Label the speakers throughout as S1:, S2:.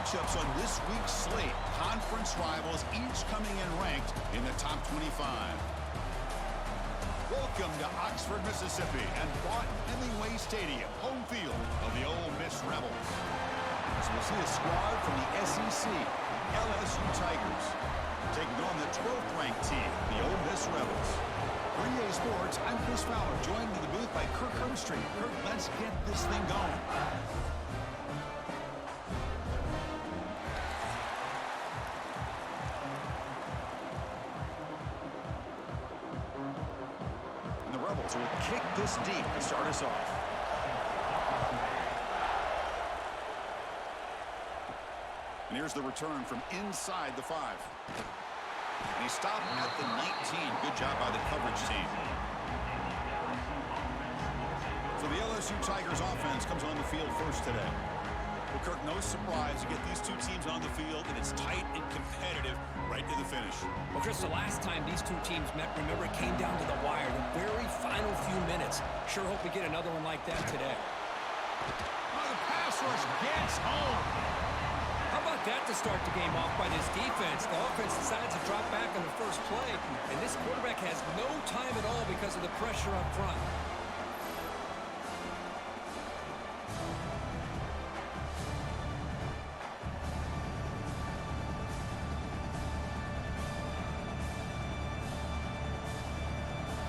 S1: matchups on this week's slate. Conference rivals, each coming in ranked in the top 25. Welcome to Oxford, Mississippi, and Vaught-Hemingway Stadium, home field of the Ole Miss Rebels. So we'll see a squad from the SEC, LSU Tigers, taking on the 12th-ranked team, the Ole Miss Rebels. For EA Sports, I'm Chris Fowler, joined in the booth by Kirk Herbstreit. Kirk, let's get this thing going. And the Rebels will kick this deep to start us off. And here's the return from inside the 5. And he stopped at the 19. Good job by the coverage team. So the LSU Tigers offense comes on the field first today. Well, Kirk, no surprise to get these two teams on the field, and it's tight and competitive right to the finish.
S2: Well, Chris, the last time these two teams met, remember, it came down to the wire, the very final few minutes. Sure hope we get another one like that today.
S1: Oh, the pass rush gets home.
S2: How about that to start the game off by this defense? The offense decides to drop back on the first play, and this quarterback has no time at all because of the pressure up front.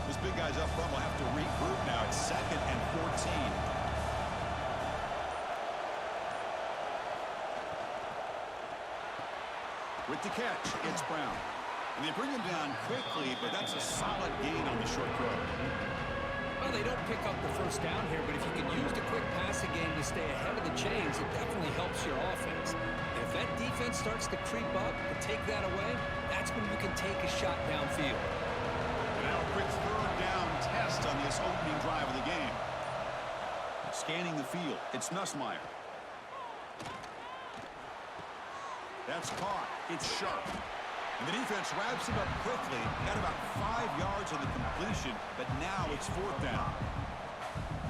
S1: Those big guys up front will have to regroup now. It's 2nd and 14. With the catch, it's Brown. And they bring him down quickly, but that's a solid gain on the short throw.
S2: Well, they don't pick up the first down here, but if you can use the quick passing game to stay ahead of the chains, it definitely helps your offense. And if that defense starts to creep up and take that away, that's when you can take a shot downfield.
S1: And now a quick 3rd down test on this opening drive of the game. Scanning the field, it's Nussmeier. That's caught. It's sharp. And the defense wraps him up quickly. Got about 5 yards on the completion, but now it's 4th down.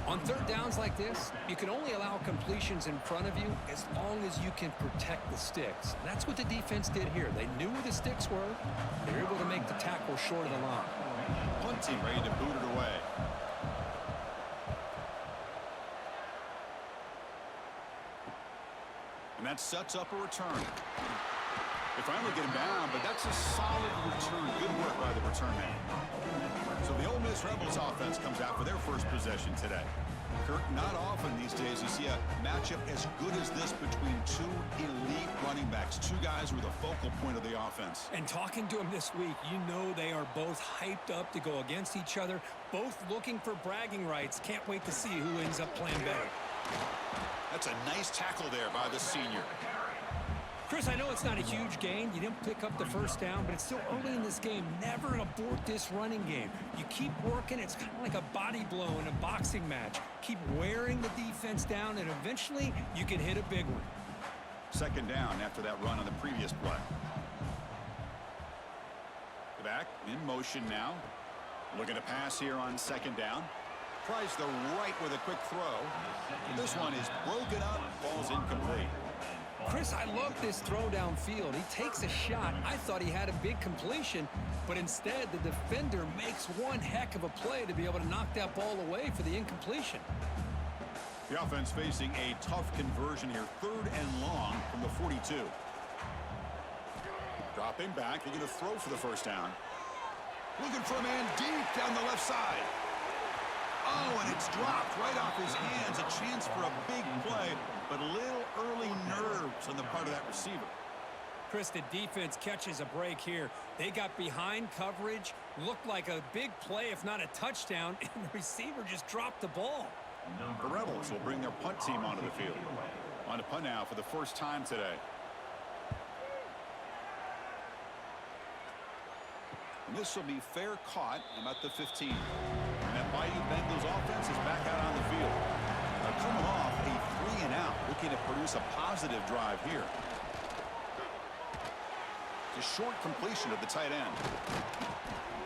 S2: On 3rd downs like this, you can only allow completions in front of you as long as you can protect the sticks. And that's what the defense did here. They knew where the sticks were. They were able to make the tackle short of the line.
S1: Punt team ready to boot it away. And that sets up a return. They finally get him down, but that's a solid return. Good work by the return man. So the Ole Miss Rebels offense comes out for their first possession today. Kirk, not often these days you see a matchup as good as this between two elite running backs, two guys who are the focal point of the offense.
S2: And talking to them this week, you know they are both hyped up to go against each other, both looking for bragging rights. Can't wait to see who ends up playing better.
S1: That's a nice tackle there by the senior.
S2: Chris, I know it's not a huge gain. You didn't pick up the first down, but it's still early in this game. Never abort this running game. You keep working. It's kind of like a body blow in a boxing match. Keep wearing the defense down, and eventually you can hit a big one.
S1: 2nd down after that run on the previous play. Back in motion now. Looking to pass here on 2nd down. Tries the right with a quick throw. This one is broken up, falls incomplete.
S2: Chris, I love this throw downfield. He takes a shot. I thought he had a big completion, but instead the defender makes one heck of a play to be able to knock that ball away for the incompletion.
S1: The offense facing a tough conversion here. 3rd and long from the 42. Dropping back. They're going to throw for the first down. Looking for a man deep down the left side. Oh, and it's dropped right off his hands. A chance for a big play, but a little early nerves on the part of that receiver.
S2: Chris, the defense catches a break here. They got behind coverage, looked like a big play, if not a touchdown, and the receiver just dropped the ball.
S1: The Rebels will bring their punt team onto the field. On to punt now for the first time today. And this will be fair caught about the 15. And that Bayou Bengals offense is back out on the field. Now coming off a 3-and-out, looking to produce a positive drive here. It's a short completion of the tight end.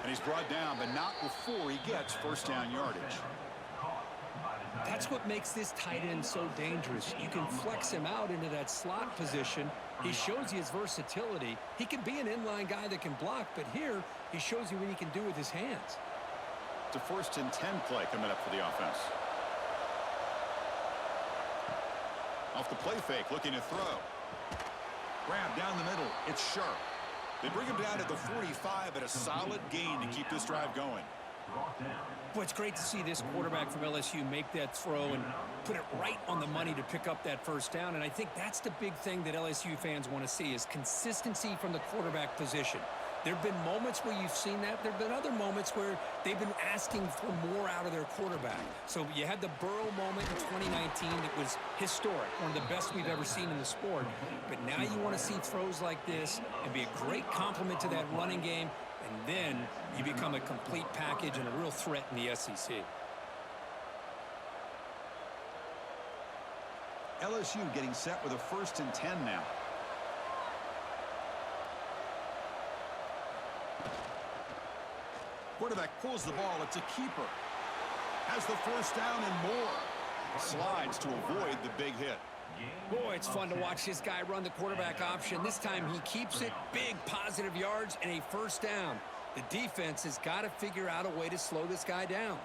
S1: And he's brought down, but not before he gets first down yardage.
S2: That's what makes this tight end so dangerous. You can flex him out into that slot position. He shows you his versatility. He can be an inline guy that can block, but here he shows you what he can do with his hands.
S1: It's a 1st and 10 play coming up for the offense. Off the play fake, looking to throw. Grab down the middle. It's sharp. They bring him down at the 45, but a solid gain to keep this drive going.
S2: Boy, it's great to see this quarterback from LSU make that throw and put it right on the money to pick up that 1st down. And I think that's the big thing that LSU fans want to see is consistency from the quarterback position. There have been moments where you've seen that. There have been other moments where they've been asking for more out of their quarterback. So you had the Burrow moment in 2019 that was historic, one of the best we've ever seen in the sport. But now you want to see throws like this and be a great complement to that running game, and then you become a complete package and a real threat in the SEC.
S1: LSU getting set with a 1st and 10 now. Quarterback pulls the ball. It's a keeper. Has the 1st down and more. Slides to avoid the big hit.
S2: Boy, it's fun to watch this guy run the quarterback option. This time he keeps it, big positive yards, and a 1st down. The defense has got to figure out a way to slow this guy down.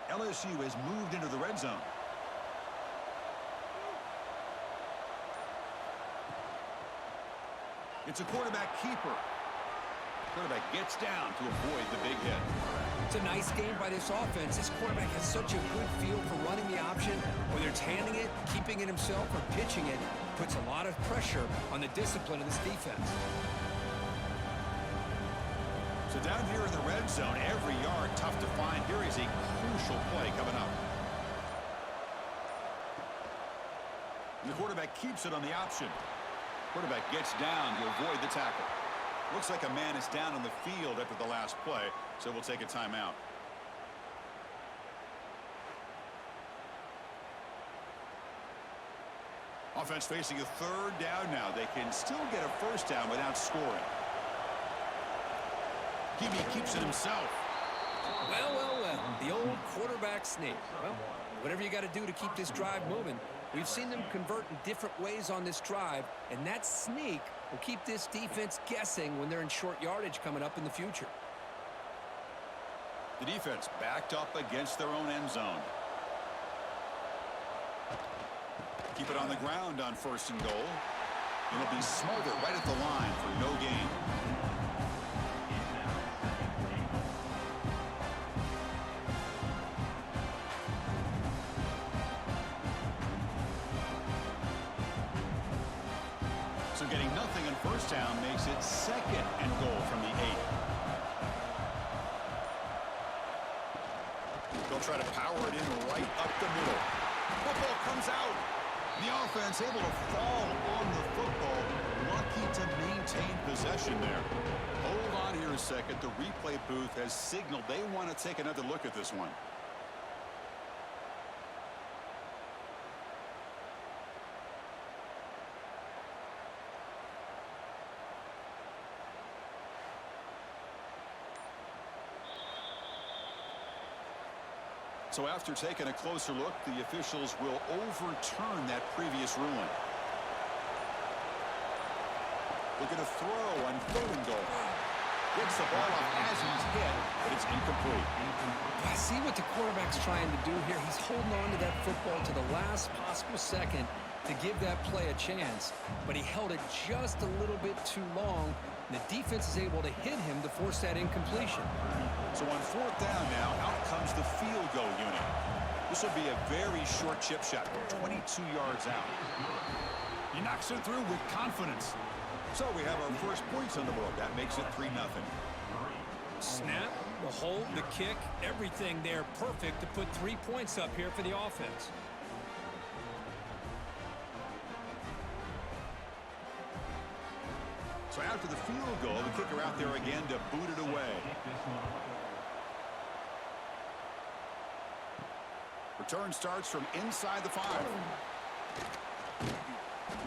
S1: LSU has moved into the red zone. It's a quarterback keeper. Quarterback gets down to avoid the big hit.
S2: It's a nice game by this offense. This quarterback has such a good feel for running the option. Whether it's handing it, keeping it himself, or pitching it, puts a lot of pressure on the discipline of this defense.
S1: So down here in the red zone, every yard tough to find. Here is a crucial play coming up. And the quarterback keeps it on the option. Quarterback gets down to avoid the tackle. Looks like a man is down on the field after the last play, so we'll take a timeout. Offense facing a 3rd down now. They can still get a 1st down without scoring. Gibby keeps it himself.
S2: Well. The old quarterback sneak. Well, whatever you got to do to keep this drive moving. We've seen them convert in different ways on this drive, and that sneak will keep this defense guessing when they're in short yardage coming up in the future.
S1: The defense backed up against their own end zone. Keep it on the ground on 1st and goal. It'll be smothered right at the line for no gain. So getting nothing on 1st down makes it 2nd and goal from the 8. They'll try to power it in right up the middle. Football comes out. The offense able to fall on the football. Lucky to maintain possession there. Hold on here a second. The replay booth has signaled they want to take another look at this one. So after taking a closer look, the officials will overturn that previous ruling. Looking to throw on 3rd and goal. Gets the ball off as he's hit, but it's incomplete.
S2: I see what the quarterback's trying to do here. He's holding on to that football to the last possible second to give that play a chance, but he held it just a little bit too long, and the defense is able to hit him to force that incompletion.
S1: So on 4th down now, out comes the field goal unit. This will be a very short chip shot, 22 yards out. He knocks it through with confidence. So we have our first points on the board. That makes it 3-0.
S2: Snap, the hold, the kick, everything there perfect to put 3 points up here for the offense.
S1: So after the field goal, the kicker out there again to boot it away. Return starts from inside the 5.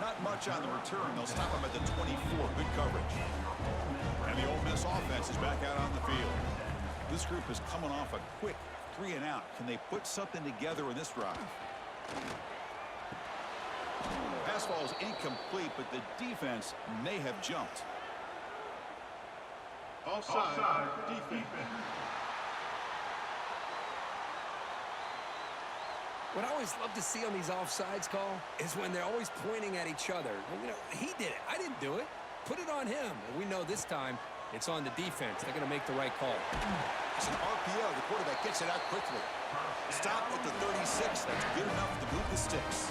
S1: Not much on the return. They'll stop him at the 24. Good coverage. And the Ole Miss offense is back out on the field. This group is coming off a quick 3 and out. Can they put something together in this drive? Pass ball is incomplete, but the defense may have jumped.
S3: Offside defense.
S2: What I always love to see on these offsides call is when they're always pointing at each other. You know, he did it. I didn't do it. Put it on him. And we know this time it's on the defense. They're going to make the right call.
S1: It's an RPO. The quarterback gets it out quickly. Stop at the 36. That's good enough to move the sticks.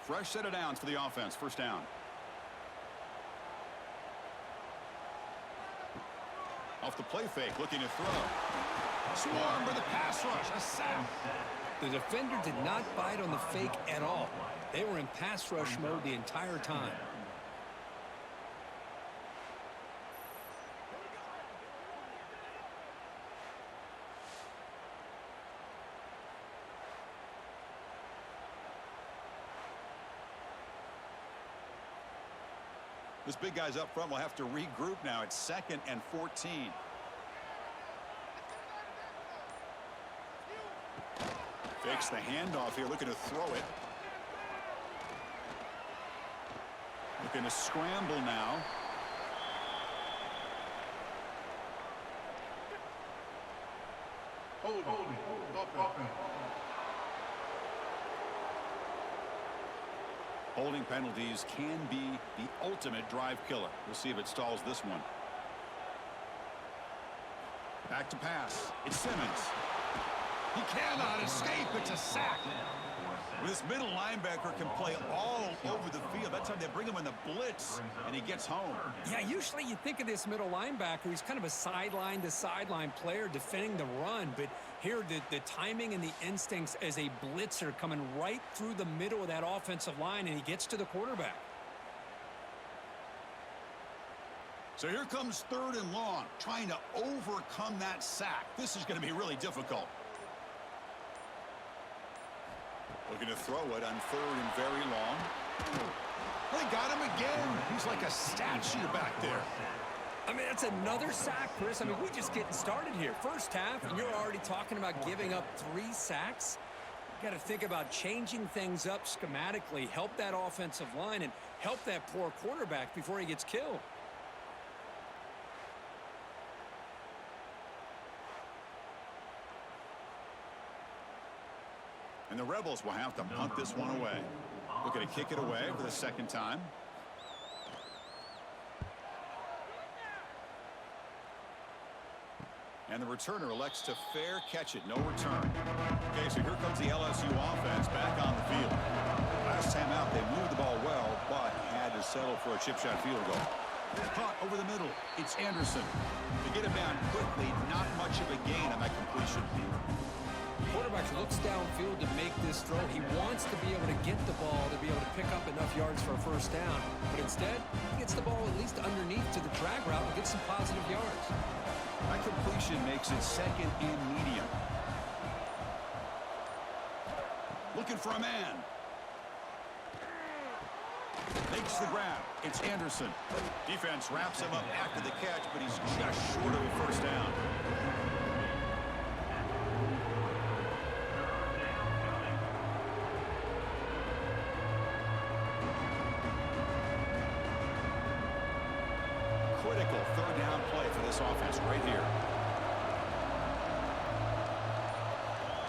S1: Fresh set of downs for the offense. First down. Off the play fake, looking to throw. Swarm for the pass rush. A sack.
S2: The defender did not bite on the fake at all. They were in pass rush mode the entire time.
S1: This big guy's up front will have to regroup now. It's 2nd and 14. Fakes the handoff here, looking to throw it. Looking to scramble now.
S3: Holding.
S1: Holding penalties can be the ultimate drive killer. We'll see if it stalls this one. Back to pass. It's Simmons. He cannot escape. It's a sack. This middle linebacker can play all over the field. That's how they bring him in the blitz, and he gets home.
S2: Yeah, usually you think of this middle linebacker. He's kind of a sideline-to-sideline player defending the run. But here, the timing and the instincts as a blitzer coming right through the middle of that offensive line, and he gets to the quarterback.
S1: So here comes 3rd and long, trying to overcome that sack. This is going to be really difficult. Looking to throw it on 3rd and very long. They got him again. He's like a statue back there.
S2: I mean, that's another sack, Chris. I mean, we're just getting started here. First half, and you're already talking about giving up 3 sacks. You got to think about changing things up schematically, help that offensive line, and help that poor quarterback before he gets killed.
S1: And the Rebels will have to punt this one away. Looking to kick it away for the 2nd time. And the returner elects to fair catch it. No return. Okay, so here comes the LSU offense back on the field. Last time out, they moved the ball well, but had to settle for a chip shot field goal. Caught over the middle. It's Anderson. To get him down quickly, not much of a gain on that completion.
S2: Quarterback looks downfield to make this throw. He wants to be able to get the ball to be able to pick up enough yards for a first down. But instead, he gets the ball at least underneath to the drag route and gets some positive yards.
S1: That completion makes it 2nd and medium. Looking for a man. Makes the grab. It's Anderson. Defense wraps him up after the catch, but he's just short of a first down. Critical 3rd down play for this offense right here.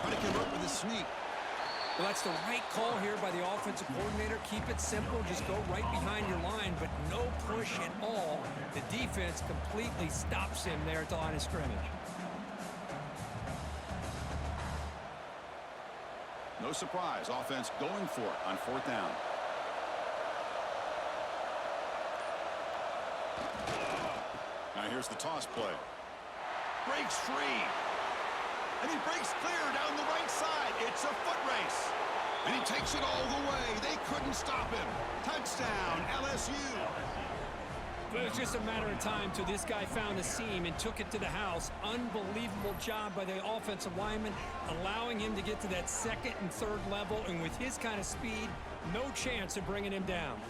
S1: Trying to convert with a sneak.
S2: Well, that's the right call here by the offensive coordinator. Keep it simple. Just go right behind your line, but no push at all. The defense completely stops him there at the line of scrimmage.
S1: No surprise. Offense going for it on 4th down. Now here's the toss play. Breaks free. And he breaks clear down the right side. It's a foot race. And he takes it all the way. They couldn't stop him. Touchdown, LSU.
S2: But it was just a matter of time till this guy found the seam and took it to the house. Unbelievable job by the offensive lineman, allowing him to get to that second and third level. And with his kind of speed, no chance of bringing him down.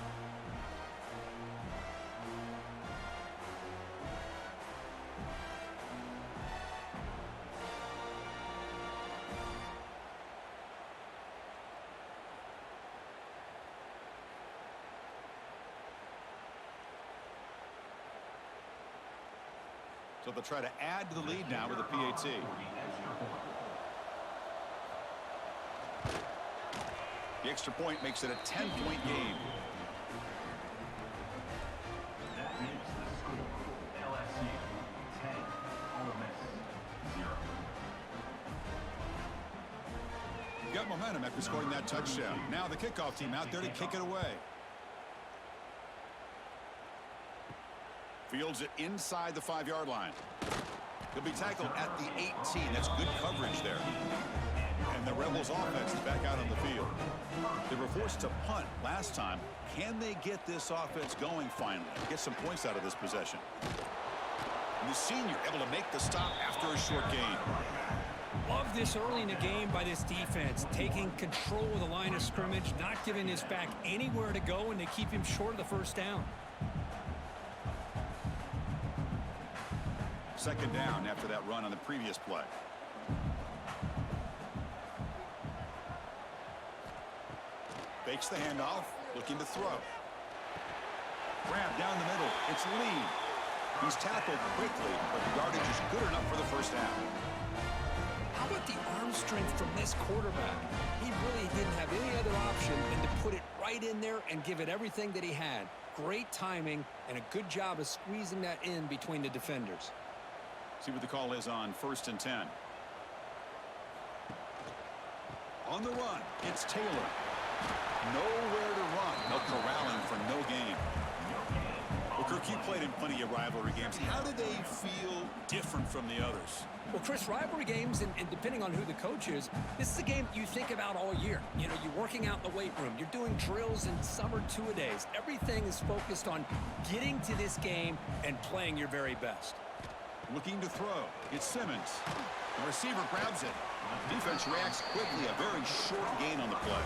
S1: So they'll try to add to the lead now with a PAT. The extra point makes it a 10-point game.
S3: That makes the score LSU 10, Ole Miss 0.
S1: Got momentum after scoring that touchdown. Now the kickoff team out there to kick it away. Fields it inside the 5-yard line. He'll be tackled at the 18. That's good coverage there. And the Rebels offense is back out on the field. They were forced to punt last time. Can they get this offense going finally? Get some points out of this possession. And the senior able to make the stop after a short gain.
S2: Love this early in the game by this defense, taking control of the line of scrimmage, not giving his back anywhere to go, and they keep him short of the first down.
S1: Second down after that run on the previous play. Fakes the handoff, looking to throw. Grab down the middle. It's Lee. He's tackled quickly, but the yardage is good enough for the first down.
S2: How about the arm strength from this quarterback? He really didn't have any other option than to put it right in there and give it everything that he had. Great timing and a good job of squeezing that in between the defenders.
S1: See what the call is on 1st and 10. On the run, it's Taylor. Nowhere to run. They'll corral him for no gain. Well, Kirk, you played in plenty of rivalry games. How do they feel different from the others?
S2: Well, Chris, rivalry games, and depending on who the coach is, this is a game you think about all year. You know, you're working out in the weight room. You're doing drills in summer two-a-days. Everything is focused on getting to this game and playing your very best.
S1: Looking to throw. It's Simmons. The receiver grabs it. Defense reacts quickly. A very short gain on the play.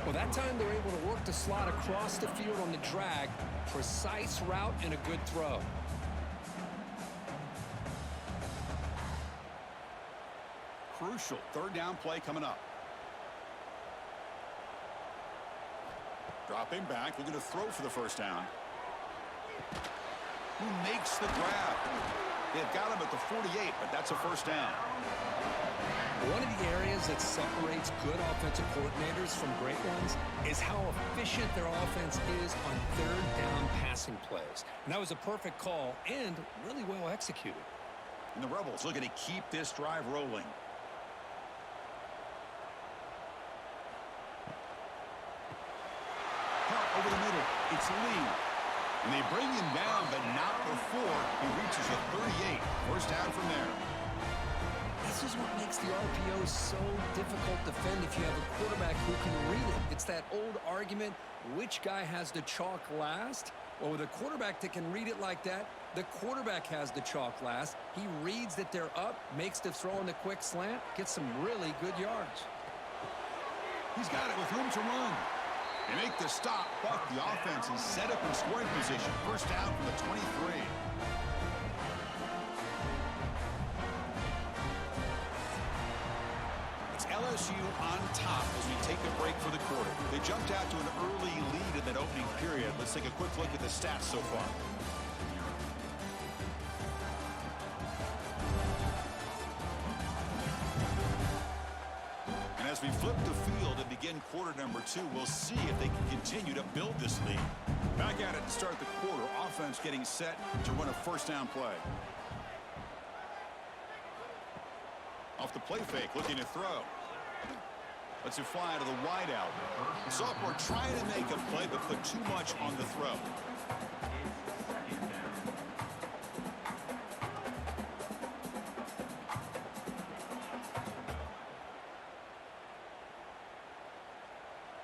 S2: Well, that time they're able to work the slot across the field on the drag. Precise route and a good throw.
S1: Crucial third down play coming up. Dropping back, looking to throw for the first down. Who makes the grab? They've got him at the 48, but that's a first down.
S2: One of the areas that separates good offensive coordinators from great ones is how efficient their offense is on third down passing plays. And that was a perfect call and really well executed.
S1: And the Rebels looking to keep this drive rolling. Caught over the middle. It's Lee. And they bring him down, but not before he reaches a 38. First down from there.
S2: This is what makes the RPO so difficult to defend if you have a quarterback who can read it. It's that old argument, which guy has the chalk last? Well, with a quarterback that can read it like that, the quarterback has the chalk last. He reads that they're up, makes the throw in the quick slant, gets some really good yards.
S1: He's got it with room to run. They make the stop, but the offense is set up in scoring position. First down from the 23. It's LSU on top as we take a break for the quarter. They jumped out to an early lead in that opening period. Let's take a quick look at the stats so far. And as we flip the field and begin quarter number 2, we'll see if they can continue to build this lead. Back at it to start the quarter. Offense getting set to run a first down play. Off the play fake, looking to throw. Lets it fly to the wide out. Sophomore trying to make a play, but put too much on the throw.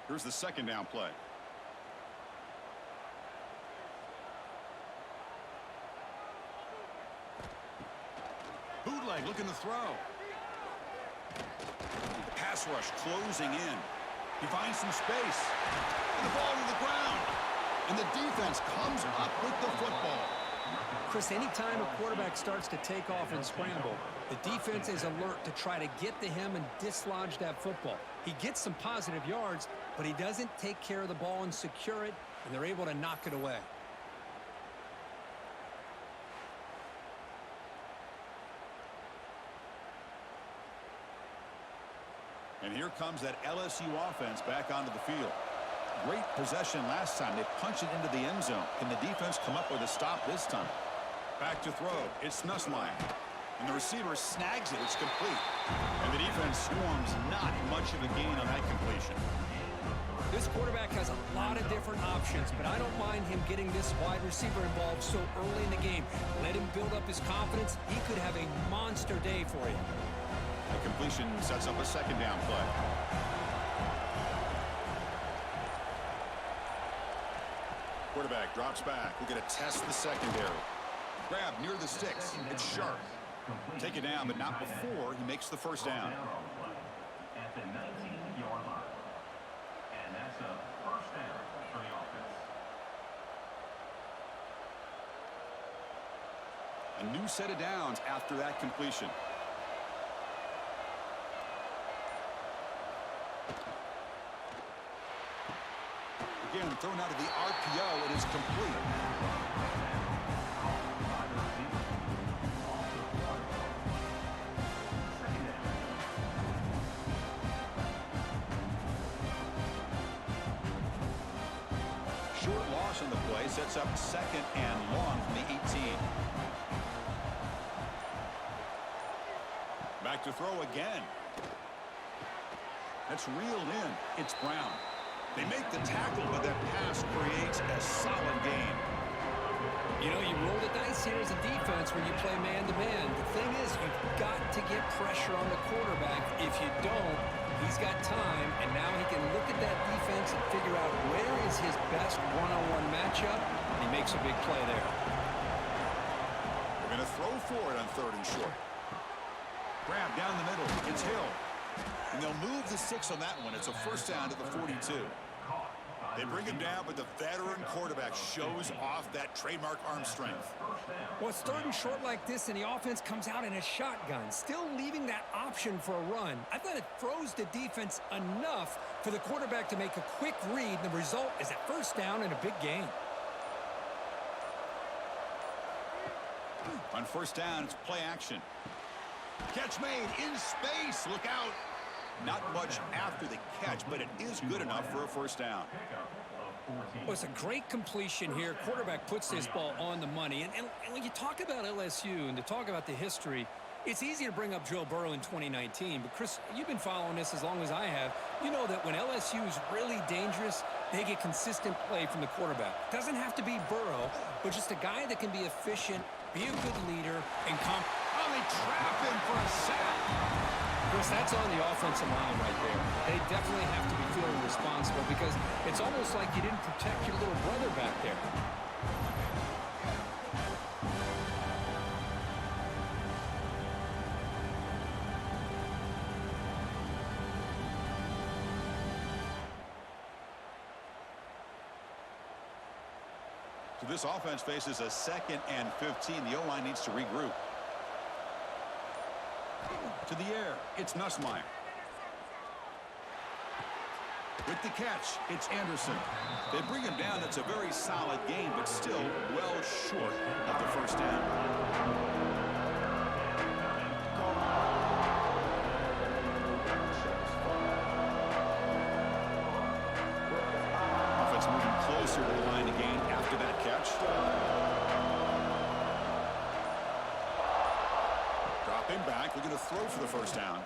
S1: Here's the second down play. Bootleg looking to throw. The pass rush closing in. He finds some space. And the ball to the ground. And the defense comes up with the football.
S2: Chris, anytime a quarterback starts to take off and scramble, the defense is alert to try to get to him and dislodge that football. He gets some positive yards, but he doesn't take care of the ball and secure it, and they're able to knock it away.
S1: And here comes that LSU offense back onto the field. Great possession last time. They punch it into the end zone. Can the defense come up with a stop this time? Back to throw. It's Nussmeier. And the receiver snags it. It's complete. And the defense swarms not much of a gain on that completion.
S2: This quarterback has a lot of different options, but I don't mind him getting this wide receiver involved so early in the game. Let him build up his confidence. He could have a monster day for you.
S1: The completion sets up a second down play. Quarterback drops back. We're going to test the secondary. Grab near the sticks. It's sharp. Take it down, but not before he makes the first down.
S3: At the 19-yard line. And that's a first down for the offense.
S1: A new set of downs after that completion. Again, thrown out of the RPO, it is complete. Short loss on the play sets up second and long from the 18. Back to throw again. That's reeled in. It's Brown. They make the tackle, but that pass creates a solid gain.
S2: You know, you roll the dice here as a defense when you play man-to-man. The thing is, you've got to get pressure on the quarterback. If you don't, he's got time, and now he can look at that defense and figure out where is his best one-on-one matchup, and he makes a big play there.
S1: They're going to throw for it on 3rd and short. Grab down the middle. It's Hill. And they'll move the 6 on that one. It's a first down to the 42. They bring him down, but the veteran quarterback shows off that trademark arm strength.
S2: Well, it's 3rd and short like this, and the offense comes out in a shotgun, still leaving that option for a run. I thought it throws the defense enough for the quarterback to make a quick read, and the result is a first down and a big gain.
S1: On first down, it's play action. Catch made in space. Look out. Not much after the catch, but it is good enough for a first down.
S2: Well, it's a great completion here. Quarterback puts this ball on the money. And when you talk about LSU and to talk about the history, it's easy to bring up Joe Burrow in 2019. But, Chris, you've been following this as long as I have. You know that when LSU is really dangerous, they get consistent play from the quarterback. Doesn't have to be Burrow, but just a guy that can be efficient, be a good leader, and
S1: They trap him for a sack.
S2: Chris, that's on the offensive line right there. They definitely have to be feeling responsible because it's almost like you didn't protect your little brother back there.
S1: So this offense faces a 2nd and 15. The O-line needs to regroup. To the air, it's Nussmeier. With the catch, it's Anderson. They bring him down. That's a very solid game, but still well short of the first down. Offense moving closer to the line again after that catch. Dropping back, looking to throw for the first down.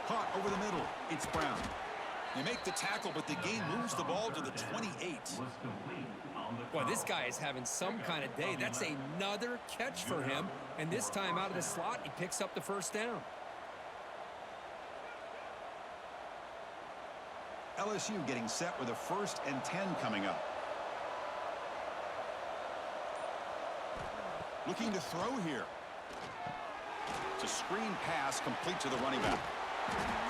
S1: Caught over the middle. It's Brown. They make the tackle, but the gain moves the ball to the 28.
S2: Boy, this guy is having some kind of day. That's another catch for him. And this time out of the slot, he picks up the first down.
S1: LSU getting set with a 1st and 10 coming up. Looking to throw here. a screen pass complete to the running back.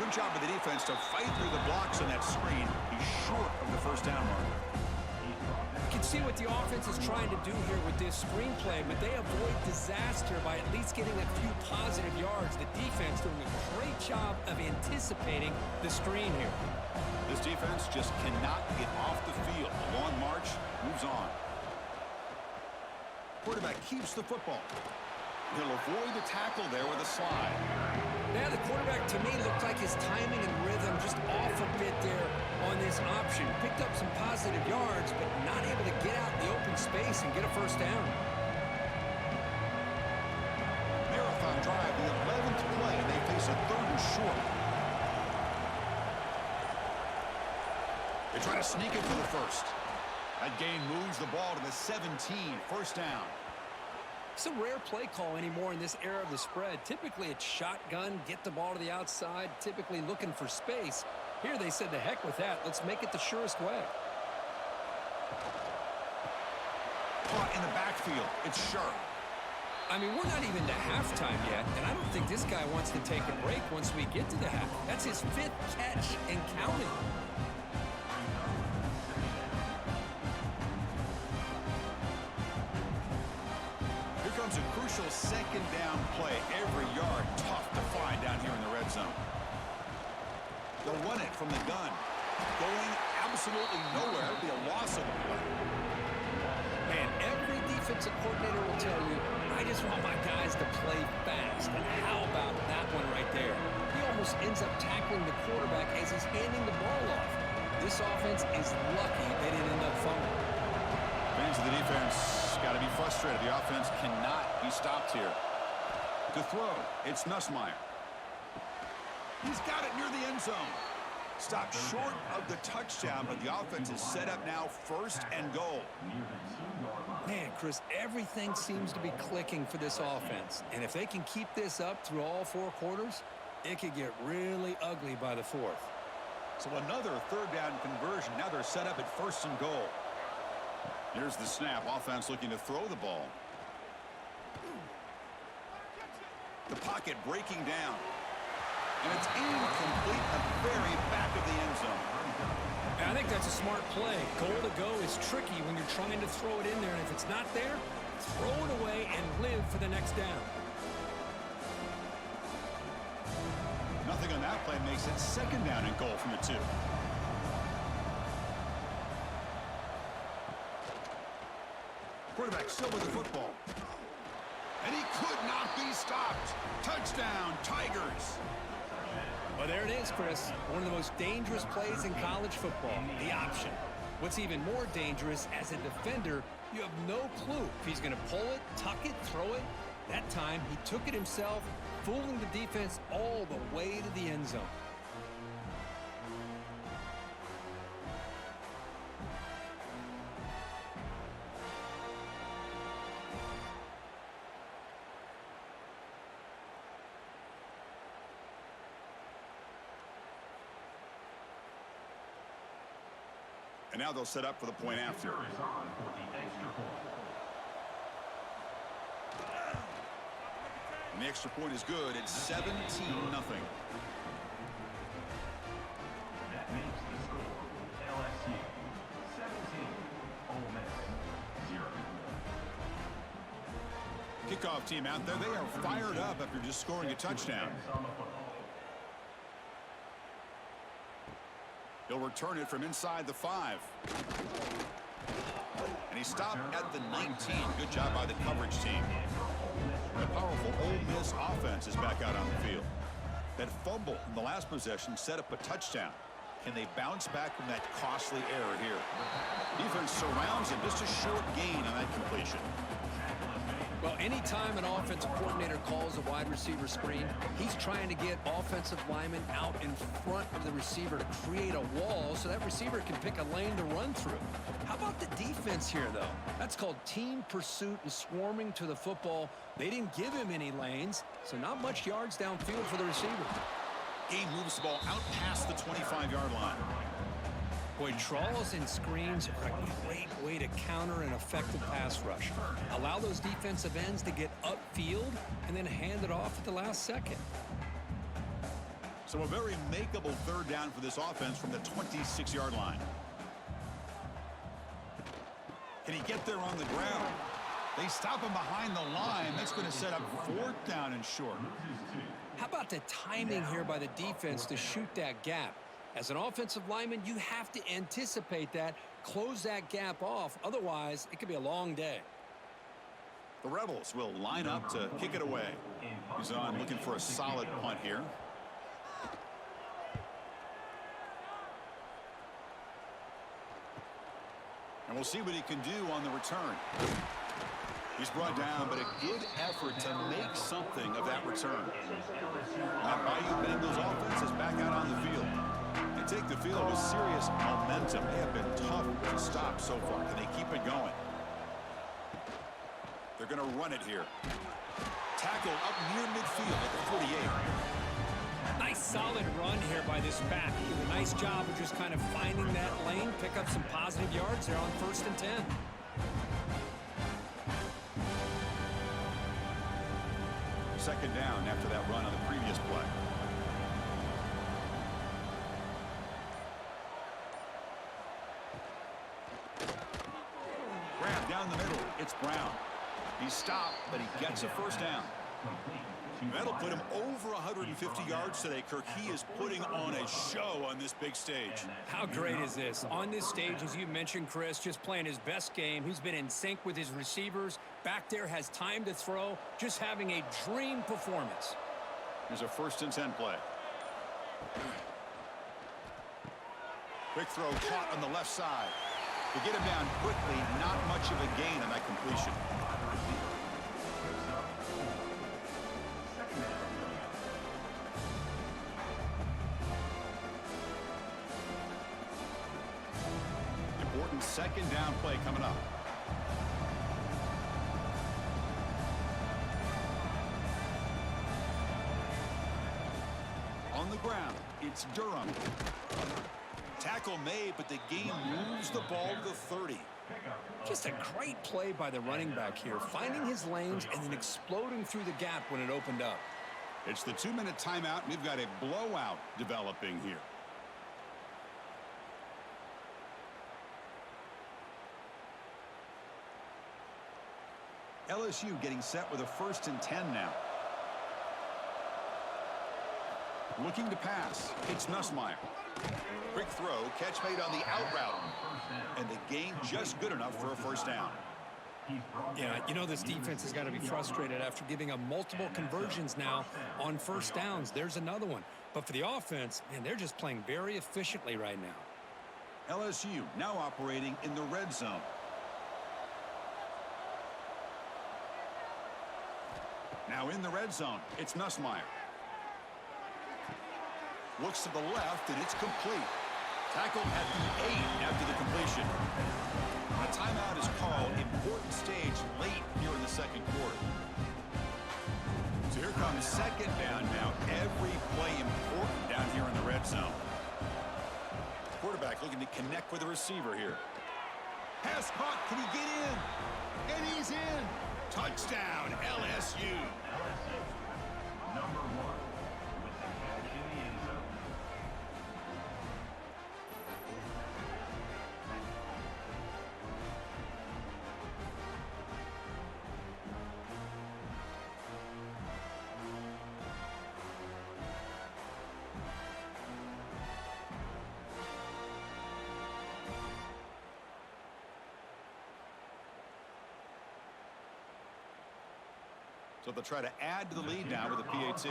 S1: Good job by the defense to fight through the blocks on that screen. He's short of the first down mark.
S2: You can see what the offense is trying to do here with this screenplay, but they avoid disaster by at least getting a few positive yards. The defense doing a great job of anticipating the screen here.
S1: This defense just cannot get off the field. The long march moves on. Quarterback keeps the football. He'll avoid the tackle there with a slide.
S2: Yeah, the quarterback to me looked like his timing and rhythm just off a bit there on this option. Picked up some positive yards, but not able to get out in the open space and get a first down.
S1: Marathon drive, the 11th play, and they face a 3rd and short. They try to sneak it for the first. That gain moves the ball to the 17, first down.
S2: It's a rare play call anymore in this era of the spread. Typically, it's shotgun, get the ball to the outside, typically looking for space. Here they said, the heck with that. Let's make it the surest way.
S1: Caught in the backfield. It's sharp.
S2: I mean, we're not even to halftime yet, and I don't think this guy wants to take a break once we get to the half. That's his 5th catch and counting.
S1: A crucial 2nd down play. Every yard tough to find down here in the red zone. They'll run it from the gun. Going absolutely nowhere. It'll be a loss of the play.
S2: Man, every defensive coordinator will tell you, I just want my guys to play fast. And how about that one right there? He almost ends up tackling the quarterback as he's handing the ball off. This offense is lucky they didn't end up fumbling.
S1: Fans of the defense got to be frustrated. The offense cannot be stopped here. To throw, it's Nussmeier. He's got it near the end zone. Stopped short of the touchdown, but the offense is set up now 1st and goal.
S2: Man, Chris, everything seems to be clicking for this offense. And if they can keep this up through all 4 quarters, it could get really ugly by the 4th.
S1: So another 3rd down conversion. Now they're set up at 1st and goal. Here's the snap. Offense looking to throw the ball. The pocket breaking down. And it's incomplete at the very back of the end zone.
S2: And I think that's a smart play. Goal to go is tricky when you're trying to throw it in there. And if it's not there, throw it away and live for the next down.
S1: Nothing on that play makes it 2nd down and goal from the 2. Quarterback still with the football. And he could not be stopped. Touchdown, Tigers.
S2: Well, there it is, Chris. One of the most dangerous plays in college football, the option. What's even more dangerous, as a defender, you have no clue if he's going to pull it, tuck it, throw it. That time, he took it himself, fooling the defense all the way to the end zone.
S1: And now they'll set up for the point after. And the extra point is good. It's 17-0.
S3: That makes the score LSU 17, Ole Miss 0.
S1: Kickoff team out there. They are fired up after just scoring a touchdown. He'll return it from inside the 5. And he stopped at the 19. Good job by the coverage team. The powerful Ole Miss offense is back out on the field. That fumble in the last possession set up a touchdown. Can they bounce back from that costly error here? Defense surrounds him. Just a short gain on that completion.
S2: Well, anytime an offensive coordinator calls a wide receiver screen, he's trying to get offensive linemen out in front of the receiver to create a wall so that receiver can pick a lane to run through. How about the defense here, though? That's called team pursuit and swarming to the football. They didn't give him any lanes, so not much yards downfield for the receiver.
S1: Game moves the ball out past the 25-yard line.
S2: Boy, draws and screens are a great way to counter an effective pass rush. Allow those defensive ends to get upfield and then hand it off at the last second.
S1: So a very makeable third down for this offense from the 26-yard line. Can he get there on the ground? They stop him behind the line. That's going to set up fourth down and short.
S2: How about the timing here by the defense to shoot that gap? As an offensive lineman, you have to anticipate that, close that gap off. Otherwise, it could be a long day.
S1: The Rebels will line up to kick it away. He's on looking for a solid punt here. And we'll see what he can do on the return. He's brought down, but a good effort to make something of that return. That Bayou Bengals offense is back out on the field. They take the field with serious momentum. They have been tough to stop so far. Can they keep it going? They're going to run it here. Tackle up near midfield at the 48.
S2: Nice solid run here by this back. He did a nice job of just kind of finding that lane, pick up some positive yards there on 1st and 10.
S1: Second down after that run on the previous play. Grab down the middle. It's Brown. He's stopped, but he gets a first down. That'll put him over 150 yards today, Kirk. He is putting on a show on this big stage.
S2: How great is this? On this stage, as you mentioned, Chris, just playing his best game. He's been in sync with his receivers. Back there, has time to throw. Just having a dream performance.
S1: Here's a 1st and 10 play. Quick throw caught on the left side. To get him down quickly, not much of a gain on that completion. Important second down play coming up. On the ground, it's Durham. Tackle made, but the game moves the ball to the 30.
S2: Just a great play by the running back here, finding his lanes and then exploding through the gap when it opened up.
S1: It's the 2-minute timeout, and we've got a blowout developing here. LSU getting set with a 1st and 10 now. Looking to pass. It's Nussmeier. Quick throw, catch made on the out route. And the gain just good enough for a first down.
S2: Yeah, you know this defense has got to be frustrated after giving up multiple conversions now on first downs. There's another one. But for the offense, man, they're just playing very efficiently right now.
S1: LSU now operating in the red zone. Now in the red zone, it's Nussmeier. Looks to the left, and it's complete. Tackled at the 8 after the completion. A timeout is called. Important stage late here in the second quarter. So here comes second down now. Every play important down here in the red zone. Quarterback looking to connect with the receiver here. Pass caught. Can he get in? And he's in. Touchdown, LSU.
S3: Number 1 with the catch in the end zone.
S1: So they'll try to add to the lead now with a PAT.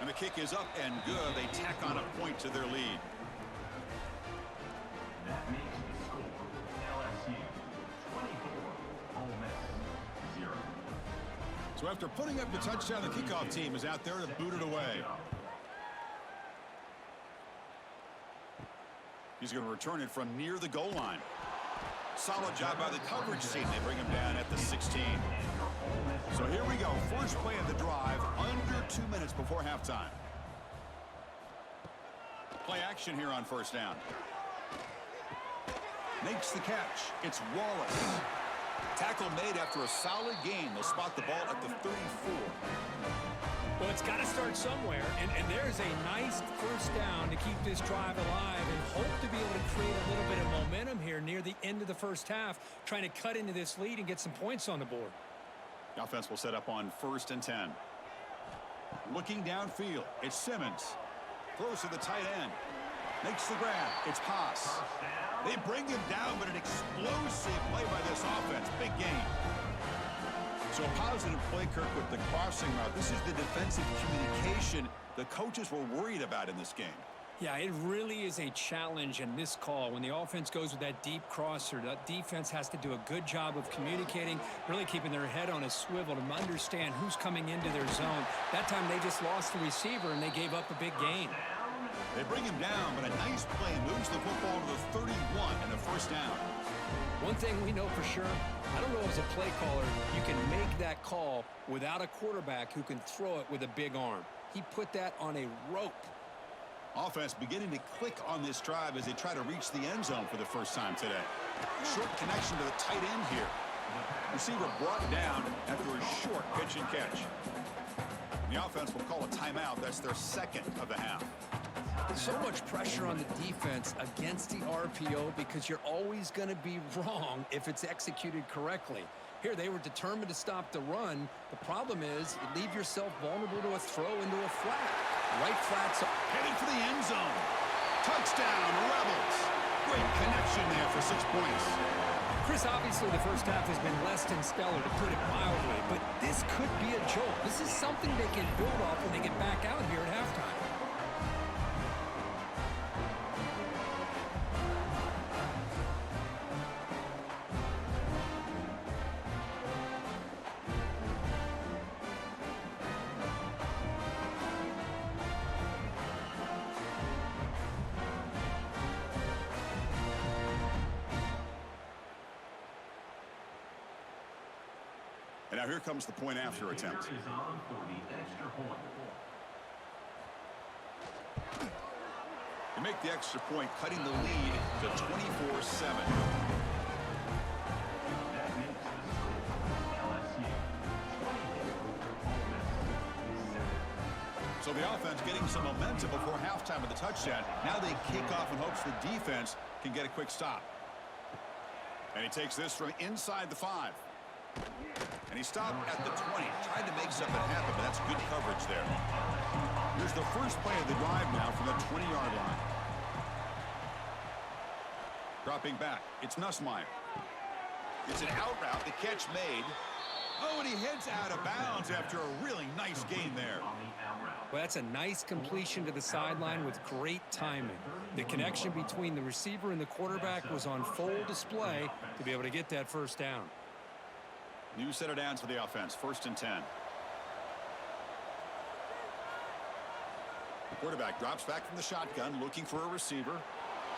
S1: And the kick is up and good. They tack on a point to their lead.
S3: That makes the score LSU 24, Ole Miss 0.
S1: So after putting up the touchdown, the kickoff team is out there to boot it away. He's going to return it from near the goal line. Solid job by the coverage team. They bring him down at the 16. So here we go. First play of the drive, under 2 minutes before halftime. Play action here on first down. Makes the catch. It's Wallace. Tackle made after a solid gain. They'll spot the ball at the 34.
S2: Well, it's got to start somewhere, and there's a nice first down to keep this drive alive and hope to be able to create a little bit of momentum here near the end of the first half, trying to cut into this lead and get some points on the board.
S1: The offense will set up on 1st and 10. Looking downfield, it's Simmons. Throws to the tight end. Makes the grab. It's Haas. They bring him down, but an explosive play by this offense. Big game. So a positive play, Kirk, with the crossing route. This is the defensive communication the coaches were worried about in this game.
S2: Yeah, it really is a challenge in this call. When the offense goes with that deep crosser, that defense has to do a good job of communicating, really keeping their head on a swivel to understand who's coming into their zone. That time they just lost the receiver and they gave up a big gain.
S1: They bring him down, but a nice play moves the football to the 31 and a first down.
S2: One thing we know for sure, I don't know as a play caller, you can make that call without a quarterback who can throw it with a big arm. He put that on a rope.
S1: Offense beginning to click on this drive as they try to reach the end zone for the first time today. Short connection to the tight end here. Receiver brought down after a short pitch and catch. The offense will call a timeout. That's their second of the half.
S2: So much pressure on the defense against the RPO because you're always going to be wrong if it's executed correctly. Here, they were determined to stop the run. The problem is you leave yourself vulnerable to a throw into a flat. Right flat's
S1: heading for the end zone. Touchdown, Rebels. Great connection there for 6 points.
S2: Chris, obviously the first half has been less than stellar, to put it mildly, but this could be a jolt. This is something they can build off when they get back out here at halftime.
S1: And now here comes the point after attempt.
S3: Is on for the extra point.
S1: They make the extra point, cutting the lead to 24-7.
S3: That makes the score LSU 28,
S1: So the offense getting some momentum before halftime with the touchdown. Now they kick off in hopes the defense can get a quick stop. And he takes this from inside the 5. And he stopped at the 20. Tried to make something happen, but that's good coverage there. Here's the first play of the drive now from the 20-yard line. Dropping back. It's Nussmeier. It's an out route. The catch made. Oh, and he heads out of bounds after a really nice gain there.
S2: Well, that's a nice completion to the sideline with great timing. The connection between the receiver and the quarterback was on full display to be able to get that first down.
S1: New set of downs for the offense. 1st and 10. The quarterback drops back from the shotgun, looking for a receiver.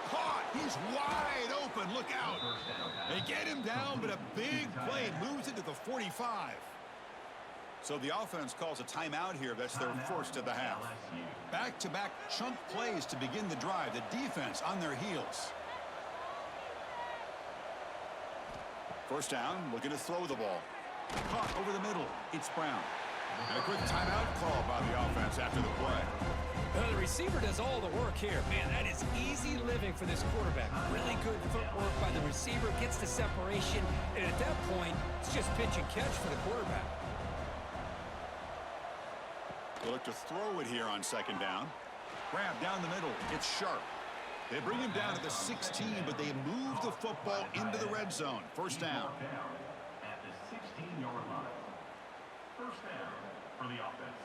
S1: Caught! He's wide open. Look out! They get him down, but a big play moves it to the 45. So the offense calls a timeout here. That's their first of the half. Back-to-back chunk plays to begin the drive. The defense on their heels. First down, looking to throw the ball. Caught over the middle. It's Brown. And a quick timeout call by the offense after the play.
S2: Well, the receiver does all the work here. Man, that is easy living for this quarterback. Really good footwork by the receiver. Gets the separation. And at that point, it's just pitch and catch for the quarterback.
S1: They look to throw it here on second down. Grab down the middle. It's Sharp. They bring him down to the 16, but they move the football into the red zone. First down.
S3: At the 16-yard line. First down for the offense.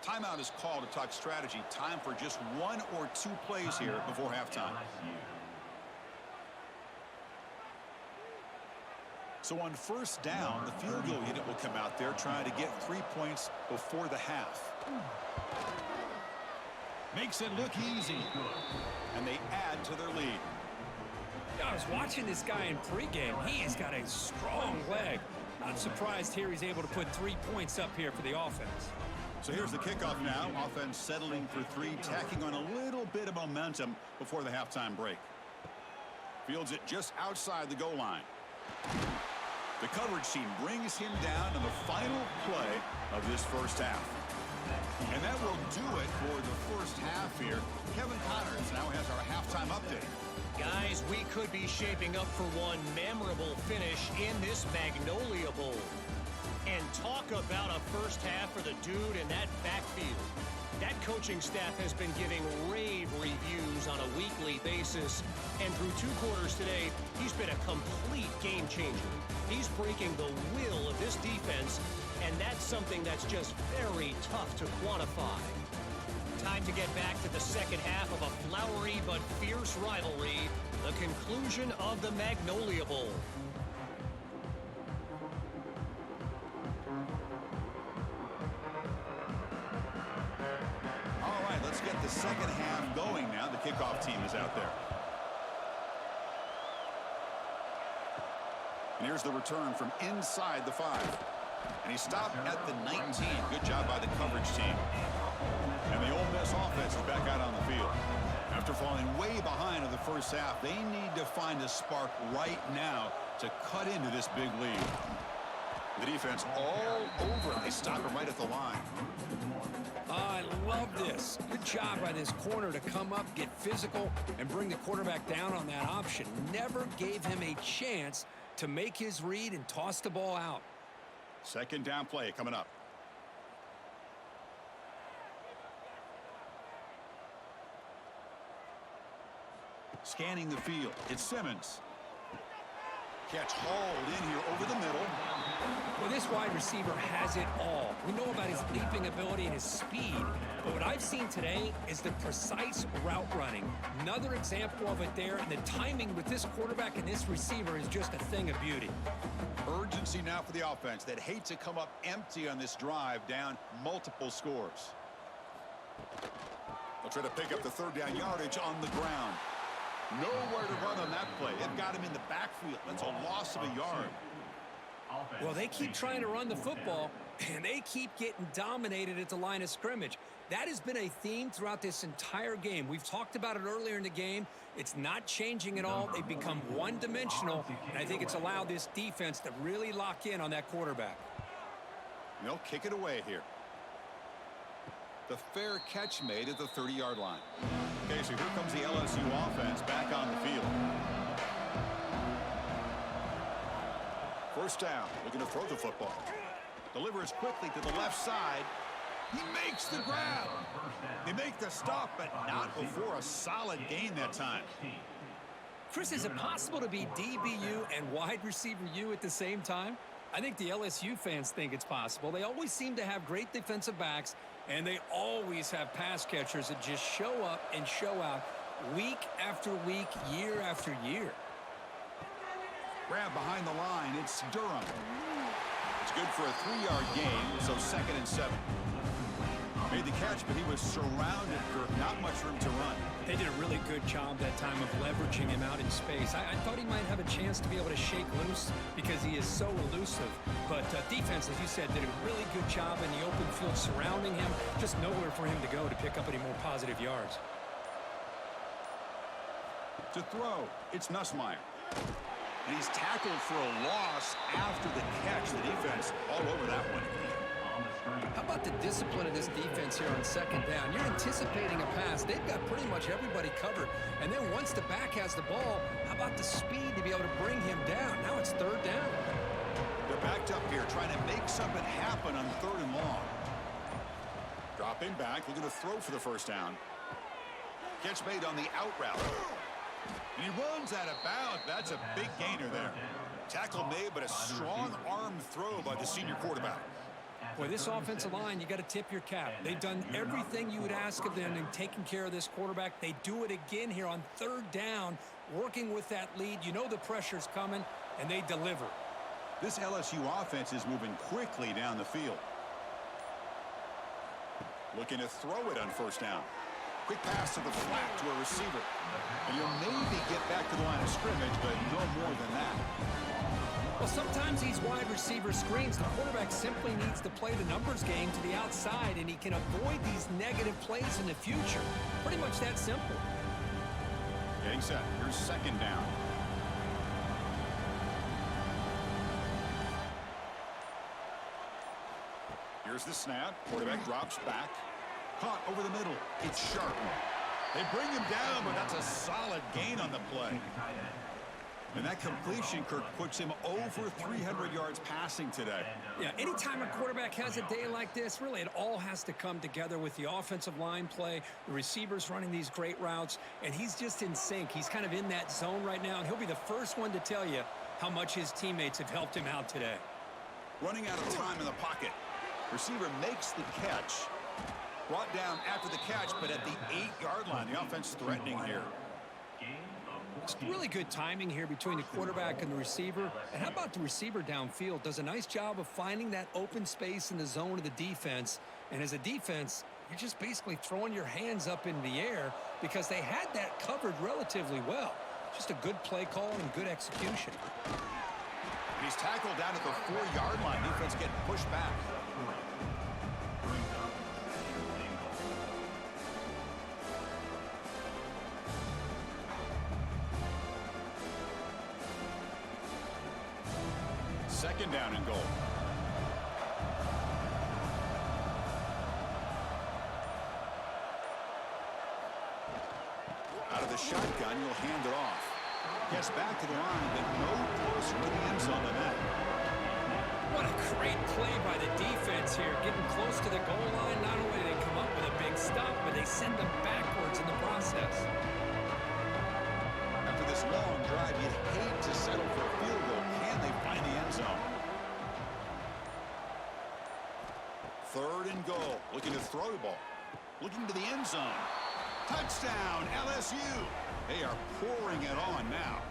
S1: Timeout is called to talk strategy. Time for just 1 or 2 plays here before halftime. So on first down, the field goal unit will come out there trying to get 3 points before the half. Makes it look easy. And they add to their lead.
S2: I was watching this guy in pregame. He has got a strong leg. Not surprised here he's able to put 3 points up here for the offense.
S1: So here's the kickoff now. Offense settling for 3, tacking on a little bit of momentum before the halftime break. Fields it just outside the goal line. The coverage team brings him down in the final play of this first half. And that will do it for the first half here. Kevin Connors now has our halftime update.
S4: Guys, we could be shaping up for one memorable finish in this Magnolia Bowl. And talk about a first half for the dude in that backfield. That coaching staff has been giving rave reviews on a weekly basis. And through 2 quarters today, he's been a complete game changer. He's breaking the will of this defense, and that's something that's just very tough to quantify. Time to get back to the second half of a flowery but fierce rivalry, the conclusion of the Magnolia Bowl.
S1: All right, let's get the second half going now. The kickoff team is out there. And here's the return from inside the 5. And he stopped at the 19. Good job by the coverage team. And the Ole Miss offense is back out on the field. After falling way behind in the first half, they need to find a spark right now to cut into this big lead. The defense all over it. They stop him right at the line.
S2: I love this. Good job by this corner to come up, get physical, and bring the quarterback down on that option. Never gave him a chance to make his read and toss the ball out.
S1: Second down play coming up. Scanning the field. It's Simmons. Catch hauled in here over the middle.
S2: Well, this wide receiver has it all. We know about his leaping ability and his speed, but what I've seen today is the precise route running. Another example of it there, and the timing with this quarterback and this receiver is just a thing of beauty.
S1: Urgency now for the offense that hates to come up empty on this drive, down multiple scores. They'll try to pick up the third down yardage on the ground. Nowhere to run on that play. They've got him in the backfield. That's a loss of a yard.
S2: Well, they keep trying to run the football, and they keep getting dominated at the line of scrimmage. That has been a theme throughout this entire game. We've talked about it earlier in the game. It's not changing at all. They've become one-dimensional, and I think it's allowed this defense to really lock in on that quarterback.
S1: They'll kick it away here. The fair catch made at the 30-yard line. Okay, so here comes the LSU offense back on the field. First down, looking to throw the football. Delivers quickly to the left side. He makes the grab. They make the stop, but not before a solid gain that time.
S2: Chris, is it possible to be DBU and wide receiver U at the same time? I think the LSU fans think it's possible. They always seem to have great defensive backs, and they always have pass catchers that just show up and show out week after week, year after year.
S1: Grab behind the line. It's Durham. It's good for a 3-yard gain, so 2nd and 7. Made the catch, but he was surrounded for not much room to run.
S2: They did a really good job that time of leveraging him out in space. I thought he might have a chance to be able to shake loose because he is so elusive. But defense, as you said, did a really good job in the open field surrounding him. Just nowhere for him to go to pick up any more positive yards.
S1: To throw, it's Nussmeier. And he's tackled for a loss after the catch. The defense all over that one.
S2: How about the discipline of this defense here on 2nd down? You're anticipating a pass. They've got pretty much everybody covered. And then once the back has the ball, how about the speed to be able to bring him down? Now it's 3rd down.
S1: They're backed up here trying to make something happen on 3rd and long. Dropping back, looking to throw for the first down. Catch made on the out route. And he runs out of bounds. That's a big gainer there. Tackle made, but a strong arm throw by the senior quarterback.
S2: Boy, this offensive line, you got to tip your cap. They've done everything you would ask of them in taking care of this quarterback. They do it again here on 3rd down, working with that lead. You know the pressure's coming, and they deliver.
S1: This LSU offense is moving quickly down the field. Looking to throw it on 1st down. Quick pass to the flat to a receiver. And you'll maybe get back to the line of scrimmage, but no more than that.
S2: Well, sometimes these wide receiver screens, the quarterback simply needs to play the numbers game to the outside, and he can avoid these negative plays in the future. Pretty much that simple.
S1: Getting set. Here's second down. Here's the snap. Quarterback drops back. Caught over the middle. It's sharp. They bring him down, but that's a solid gain on the play. And that completion, Kirk, puts him over 300 yards passing today.
S2: Yeah, anytime a quarterback has a day like this, really it all has to come together with the offensive line play, the receivers running these great routes, and he's just in sync. He's kind of in that zone right now, and he'll be the first one to tell you how much his teammates have helped him out today.
S1: Running out of time in the pocket. Receiver makes the catch. Brought down after the catch, but at the 8-yard line. The offense threatening here.
S2: It's really good timing here between the quarterback and the receiver. And how about the receiver downfield? Does a nice job of finding that open space in the zone of the defense. And as a defense, you're just basically throwing your hands up in the air because they had that covered relatively well. Just a good play call and good execution.
S1: He's tackled down at the 4-yard line. Defense getting pushed back. Second down and goal. Out of the shotgun, you'll hand it off. Gets back to the line, but no closer to the end zone than that.
S2: What a great play by the defense here. Getting close to the goal line, not only do they come up with a big stop, but they send them backwards in the process.
S1: After this long drive, you'd hate to settle for a field goal. Can they find the end zone? Third and goal. Looking to throw the ball. Looking to the end zone. Touchdown, LSU. They are pouring it on now.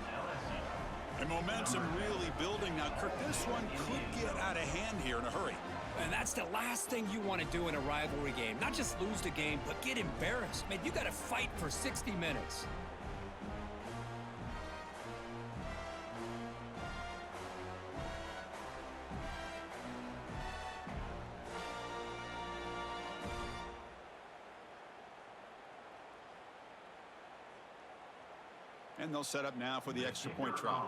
S1: And momentum really building now. Kirk, this one could get out of hand here in a hurry.
S2: And that's the last thing you want to do in a rivalry game. Not just lose the game, but get embarrassed. Man, you got to fight for 60 minutes.
S1: And they'll set up now for the extra point try.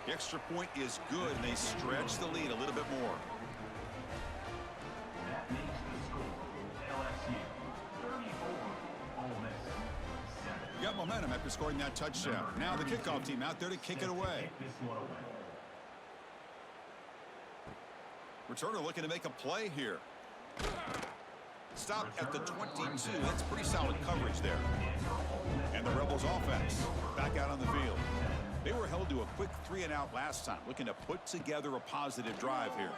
S1: The extra point is good, and they stretch the lead a little bit more.
S3: That makes the score LSU 34, Ole Miss 7.
S1: You got momentum after scoring that touchdown. Now the kickoff team out there to kick it away. Returner looking to make a play here. Stop at the 22. That's pretty solid coverage there. And the Rebels offense back out on the field. They were held to a quick 3-and-out last time, looking to put together a positive drive here.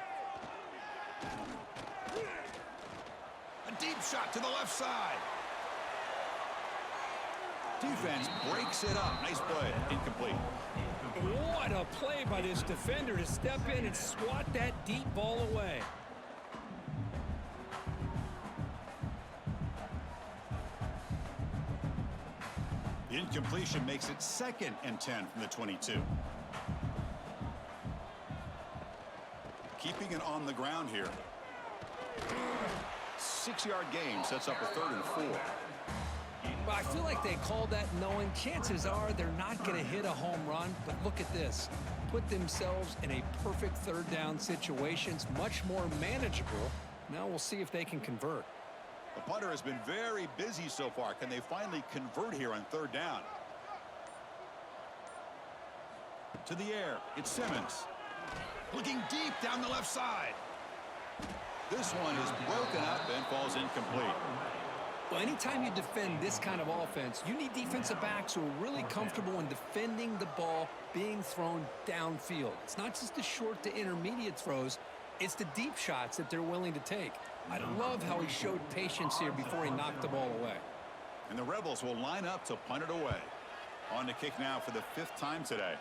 S1: A deep shot to the left side. Defense breaks it up. Nice play. Incomplete.
S2: What a play by this defender to step in and swat that deep ball away.
S1: The incompletion makes it 2nd and 10 from the 22. Keeping it on the ground here. 6-yard gain sets up a 3rd and 4.
S2: But I feel like they called that knowing chances are they're not going to hit a home run. But look at this. Put themselves in a perfect 3rd down situation. It's much more manageable. Now we'll see if they can convert.
S1: The punter has been very busy so far. Can they finally convert here on 3rd down? To the air. It's Simmons. Looking deep down the left side. This one is broken up and falls incomplete.
S2: Well, anytime you defend this kind of offense, you need defensive backs who are really comfortable in defending the ball being thrown downfield. It's not just the short to intermediate throws. It's the deep shots that they're willing to take. I love how he showed patience here before he knocked the ball away.
S1: And the Rebels will line up to punt it away. On to kick now for the 5th time today.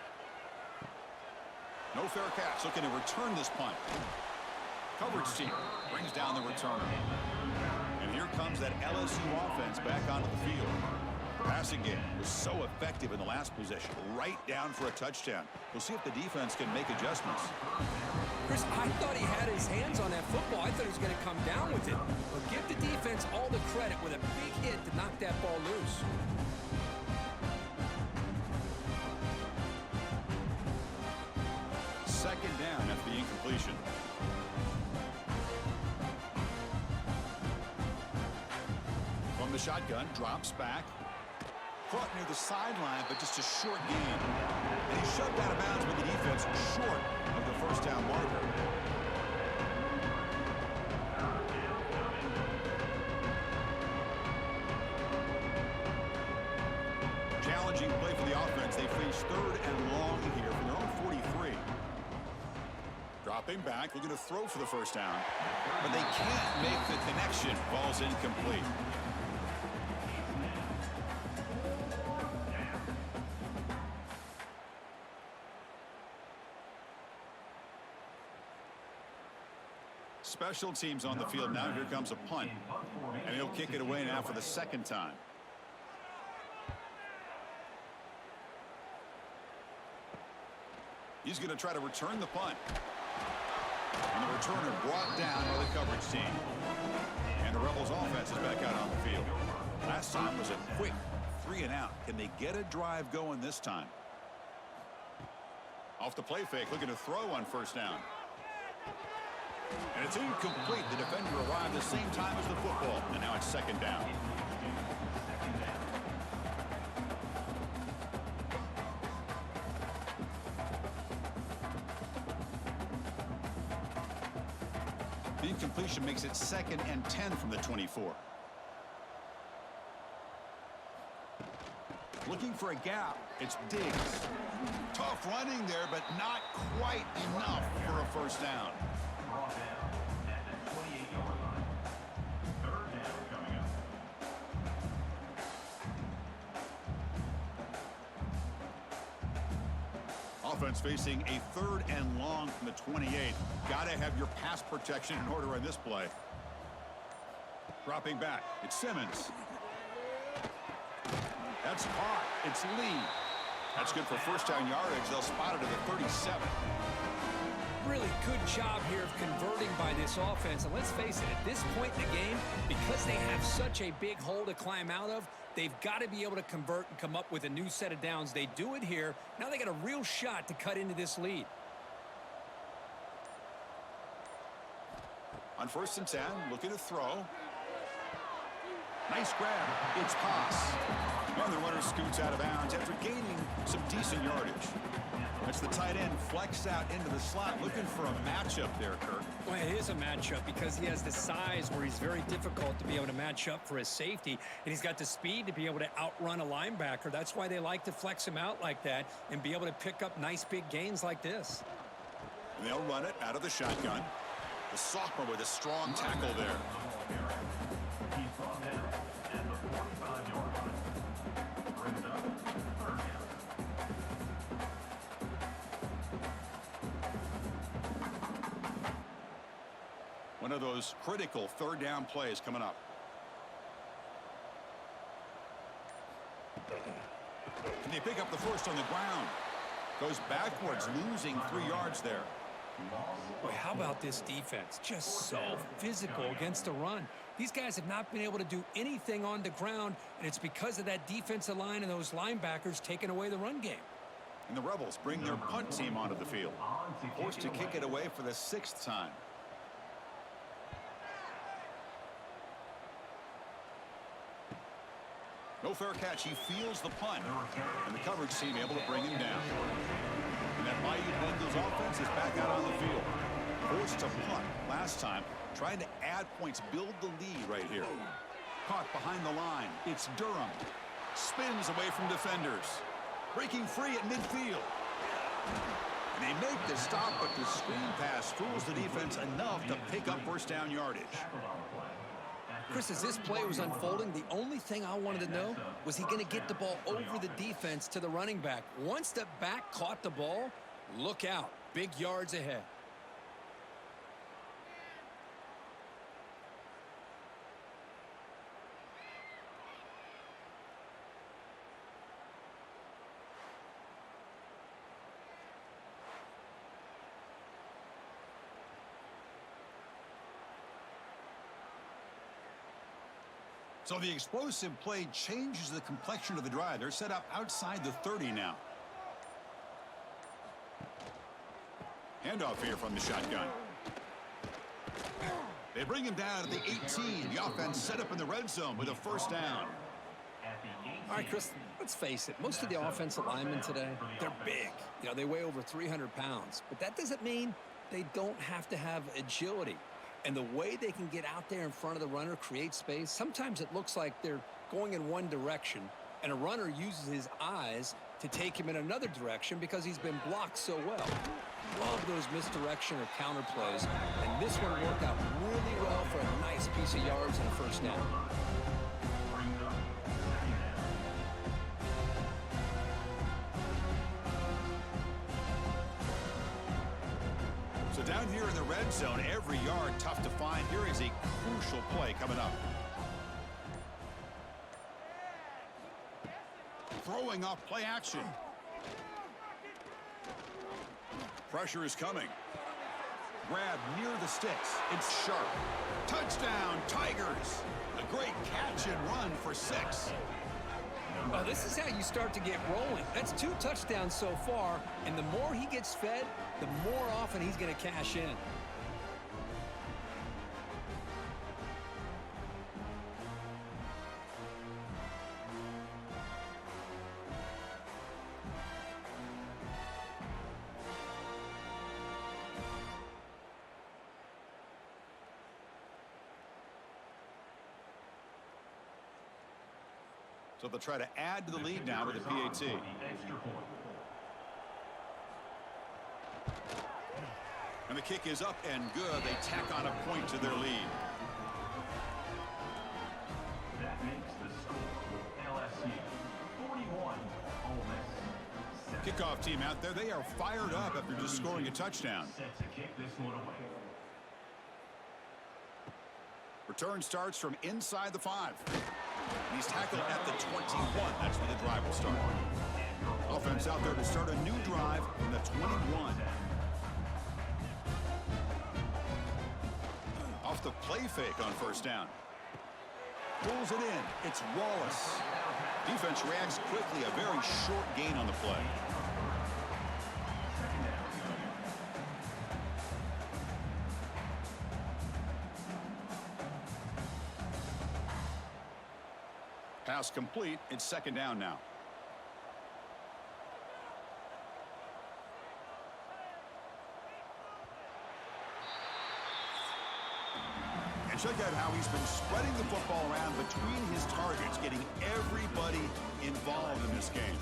S1: No fair catch. Looking to return this punt. Coverage team brings down the returner. And here comes that LSU offense back onto the field. Passing game was so effective in the last possession, right down for a touchdown. We'll see if the defense can make adjustments.
S2: Chris, I thought he had his hands on that football. I thought he was going to come down with it. But give the defense all the credit with a big hit to knock that ball loose.
S1: Second down after the incompletion. From the shotgun, drops back. Caught near the sideline, but just a short gain. And he shoved out of bounds with the defense short of the first down marker. Challenging play for the offense. They face third and long here from their own 43. Dropping back, looking to throw for the first down. But they can't make the connection. Ball's incomplete. Special teams on the field now. Here comes a punt. And he'll kick it away now for the second time. He's going to try to return the punt. And the returner brought down by the coverage team. And the Rebels offense is back out on the field. Last time was a quick 3-and-out. Can they get a drive going this time? Off the play fake, looking to throw on first down. And it's incomplete. The defender arrived the same time as the football. And now it's second down. The incompletion makes it second and 10 from the 24. Looking for a gap. It's Diggs. Tough running there, but not quite enough for a first down.
S3: Brought down at the 28-yard line. Third down coming up.
S1: Offense facing a third and long from the 28. Got to have your pass protection in order on this play. Dropping back. It's Simmons. That's caught. It's Lee. That's good for first down yardage. They'll spot it at the 37.
S2: Really good job here of converting by this offense. And let's face it, at this point in the game, because they have such a big hole to climb out of, they've got to be able to convert and come up with a new set of downs. They do it here. Now they got a real shot to cut into this lead.
S1: On first and 10, looking to throw. Nice grab. It's Haas. And the runner scoots out of bounds after gaining some decent yardage. That's the tight end flexed out into the slot, looking for a matchup there, Kirk.
S2: Well, it is a matchup because he has the size where he's very difficult to be able to match up for his safety, and he's got the speed to be able to outrun a linebacker. That's why they like to flex him out like that and be able to pick up nice big gains like this.
S1: And they'll run it out of the shotgun. The sophomore with a strong tackle there.
S3: He's brought down at the 45-yard line. Brings up third down.
S1: One of those critical third down plays coming up. Can they pick up the first on the ground? Goes backwards, losing 3 yards there.
S2: Boy, how about this defense? Just so physical against the run. These guys have not been able to do anything on the ground, and it's because of that defensive line and those linebackers taking away the run game.
S1: And the Rebels bring their punt team onto the field. Forced to kick it away for the 6th time. No fair catch. He feels the punt. And the coverage team able to bring him down. And that Bayou Bengals offense is back out on the field. Forced to punt last time. Trying to add points, build the lead right here. Caught behind the line. It's Durham. Spins away from defenders. Breaking free at midfield. And they make the stop, but the screen pass fools the defense enough to pick up first down yardage.
S2: Chris, as this play was unfolding, the only thing I wanted to know was he going to get the ball over the defense to the running back. Once the back caught the ball, look out. Big yards ahead.
S1: So the explosive play changes the complexion of the drive. They're set up outside the 30 now. Handoff here from the shotgun. They bring him down at the 18. The offense set up in the red zone with a first down.
S2: All right, Chris, let's face it. Most of the offensive linemen today, they're big. You know, they weigh over 300 pounds. But that doesn't mean they don't have to have agility. And the way they can get out there in front of the runner, create space, sometimes it looks like they're going in one direction, and a runner uses his eyes to take him in another direction because he's been blocked so well. Love those misdirection or counter plays, and this one worked out really well for a nice piece of yards and a first down.
S1: So down here in the red zone, every yard tough to find. Here is a crucial play coming up. Throwing off play action. Pressure is coming. Grab near the sticks. It's sharp. Touchdown, Tigers. A great catch and run for 6.
S2: Oh, this is how you start to get rolling. That's 2 touchdowns so far, and the more he gets fed, the more often he's going to cash in.
S1: So they'll try to add to the lead now with a PAT. And the kick is up and good. They tack on a point to their lead.
S3: That makes the score LSU 41, Ole Miss 7.
S1: Kickoff team out there. They are fired up after just scoring a touchdown.
S3: Set to kick this one away.
S1: Return starts from inside the 5. And he's tackled at the 21. That's where the drive will start. Offense out there to start a new drive from the 21. Off the play fake on first down. Pulls it in. It's Wallace. Defense reacts quickly. A very short gain on the play. Pass complete. It's second down now. And check out how he's been spreading the football around between his targets, getting everybody involved in this game.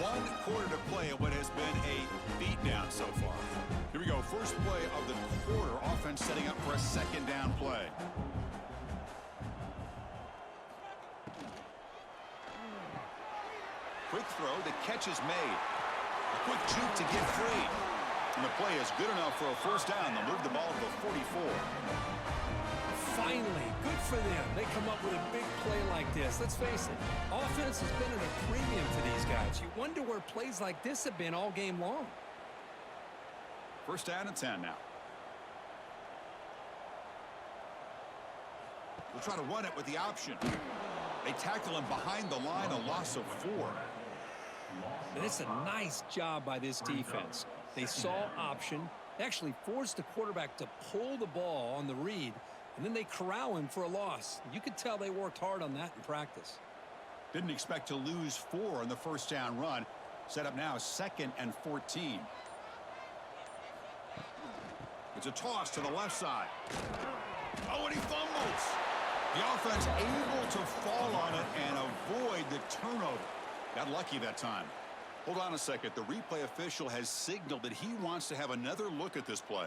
S1: One quarter to play at what has been a beatdown so far. Here we go. First play of the quarter. Offense setting up for a second down play. Quick throw. The catch is made. A quick juke to get free. And the play is good enough for a first down. They'll move the ball to the 44.
S2: Finally, good for them. They come up with a big play like this. Let's face it, offense has been at a premium for these guys. You wonder where plays like this have been all game long.
S1: First down and 10 now. We'll try to run it with the option. They tackle him behind the line, a loss of 4.
S2: And it's a nice job by this defense. They saw option, they actually forced the quarterback to pull the ball on the read, and then they corral him for a loss. You could tell they worked hard on that in practice.
S1: Didn't expect to lose 4 on the first down run. Set up now 2nd and 14. It's a toss to the left side. Oh, and he fumbles. The offense able to fall on it and avoid the turnover. Got lucky that time. Hold on a second. The replay official has signaled that he wants to have another look at this play.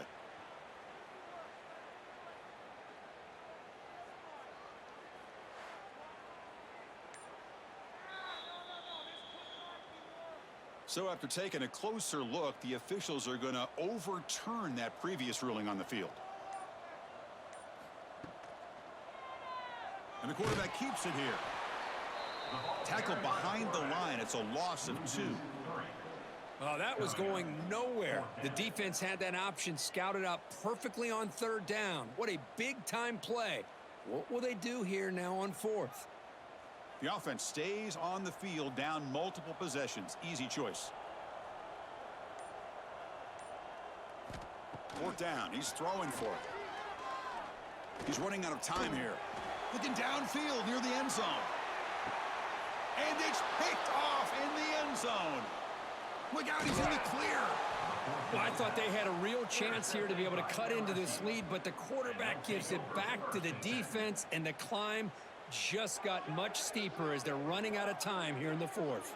S1: So after taking a closer look, the officials are going to overturn that previous ruling on the field. And the quarterback keeps it here. Tackle behind the line. It's a loss of 2.
S2: Oh, that was going nowhere. The defense had that option scouted out perfectly on third down. What a big-time play. What will they do here now on fourth?
S1: The offense stays on the field down multiple possessions. Easy choice. Fourth down. He's throwing for it. He's running out of time here. Looking downfield near the end zone. And it's picked off in the end zone. Look out, he's in the clear.
S2: Well, I thought they had a real chance here to be able to cut into this lead, but the quarterback gives it back to the defense, and the climb just got much steeper as they're running out of time here in the fourth.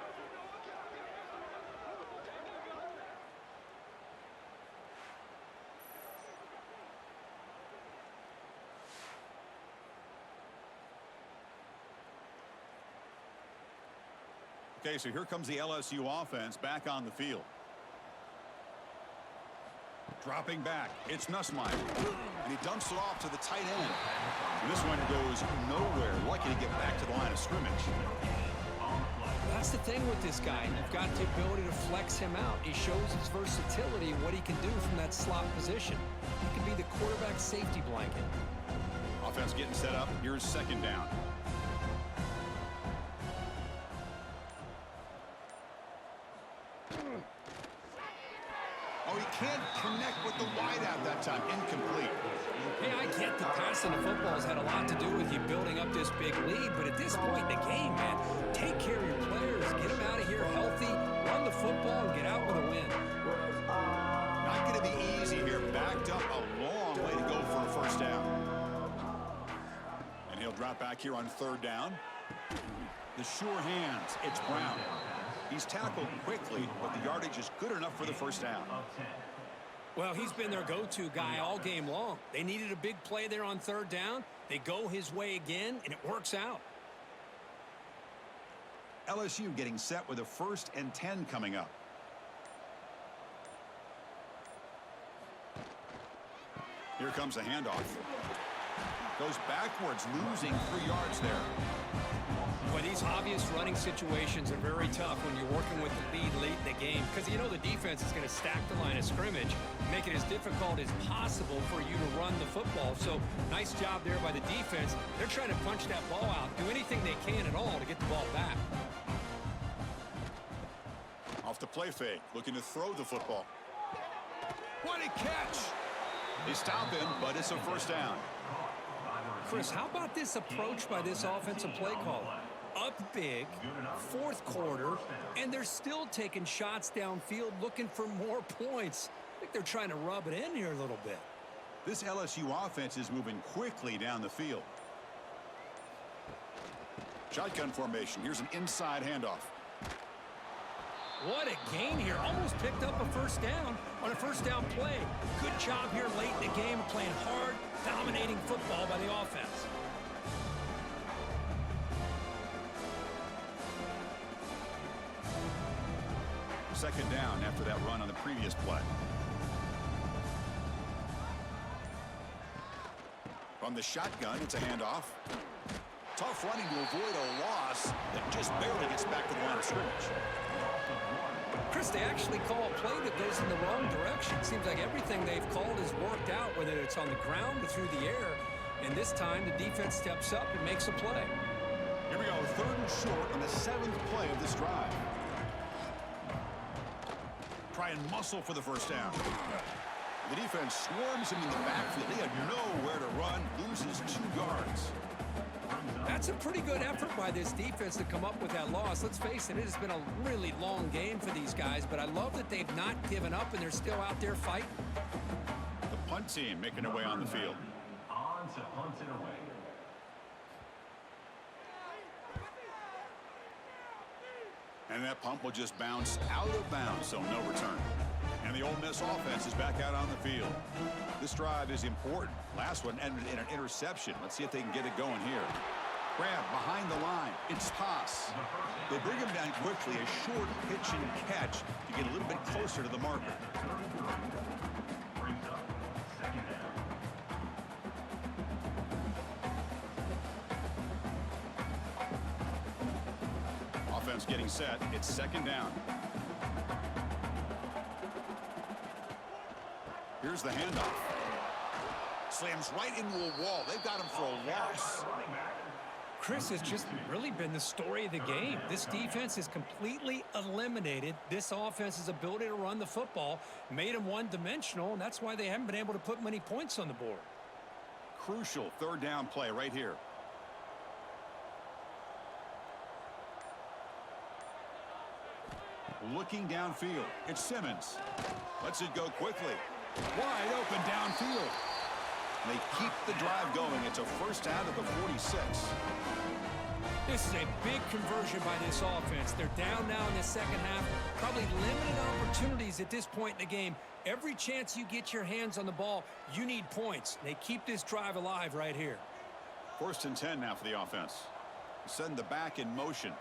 S1: Okay, so here comes the LSU offense back on the field. Dropping back, it's Nussmeier, and he dumps it off to the tight end. And this one goes nowhere, lucky to get back to the line of scrimmage.
S2: That's the thing with this guy. You've got the ability to flex him out. He shows his versatility and what he can do from that slot position. He can be the quarterback safety blanket.
S1: Offense getting set up. Here's second down. Oh, he can't connect with the wideout that time. Incomplete.
S2: Hey, I get that passing the football has had a lot to do with you building up this big lead, but at this point in the game, man, take care of your players, get them out of here healthy, run the football, and get out with a win.
S1: Not going to be easy here. Backed up a long way to go for a first down. And he'll drop back here on third down. The sure hands. It's Brown. He's tackled quickly, but the yardage is good enough for the first down.
S2: Well, he's been their go-to guy all game long. They needed a big play there on third down. They go his way again, and it works out.
S1: LSU getting set with a 1st and 10 coming up. Here comes a handoff. Goes backwards, losing 3 yards there.
S2: But these obvious running situations are very tough when you're working with the lead late in the game because you know the defense is going to stack the line of scrimmage, make it as difficult as possible for you to run the football. So nice job there by the defense. They're trying to punch that ball out, do anything they can at all to get the ball back.
S1: Off the play fake, looking to throw the football. What a catch! They stop him, but it's a first down.
S2: Chris, how about this approach by this offensive play caller? Up big, fourth quarter, and they're still taking shots downfield looking for more points. I think they're trying to rub it in here a little bit.
S1: This LSU offense is moving quickly down the field. Shotgun formation. Here's an inside handoff.
S2: What a gain here. Almost picked up a first down on a first down play. Good job here late in the game, playing hard, dominating football by the offense.
S1: Second down after that run on the previous play. From the shotgun, it's a handoff. Tough running to avoid a loss that just barely gets back to the line of scrimmage.
S2: Chris, they actually call a play that goes in the wrong direction. Seems like everything they've called has worked out, whether it's on the ground or through the air. And this time, the defense steps up and makes a play.
S1: Here we go, 3rd and short on the 7th play of this drive. Try and muscle for the first down. The defense swarms him in the backfield. They have nowhere to run, loses 2 yards.
S2: That's a pretty good effort by this defense to come up with that loss. Let's face it, it has been a really long game for these guys, but I love that they've not given up and they're still out there fighting.
S1: The punt team making their way on the field.
S3: On to punt it away.
S1: And that punt will just bounce out of bounds, so no return. And the Ole Miss offense is back out on the field. This drive is important. Last one ended in an interception. Let's see if they can get it going here. Grab behind the line. It's Toss. They bring him down quickly. A short pitch and catch to get a little bit closer to the marker.
S3: Brings up second down.
S1: Offense getting set. It's second down. Here's the handoff. Slams right into a wall. They've got him for a loss.
S2: Chris, has just really been the story of the game. This defense has completely eliminated this offense's ability to run the football, made them one-dimensional, and that's why they haven't been able to put many points on the board.
S1: Crucial third down play right here. Looking downfield. It's Simmons. Lets it go quickly. Wide open downfield. They keep the drive going. It's a first out of the 46.
S2: This is a big conversion by this offense. They're down now in the second half. Probably limited opportunities at this point in the game. Every chance you get your hands on the ball, you need points. They keep this drive alive right here.
S1: 1st and 10 now for the offense. Send the back in motion.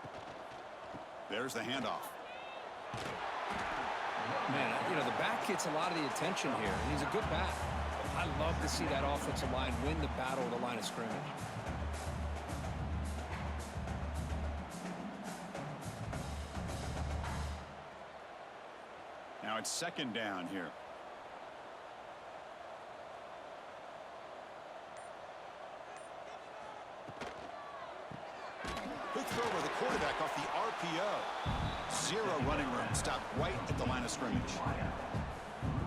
S1: There's the handoff.
S2: Man, you know, the back gets a lot of the attention here, and he's a good back. I love to see that offensive line win the battle at the line of scrimmage.
S1: Now it's 2nd down here. Quick throw with the quarterback off the RPO. 0 running room. Stopped right at the line of scrimmage.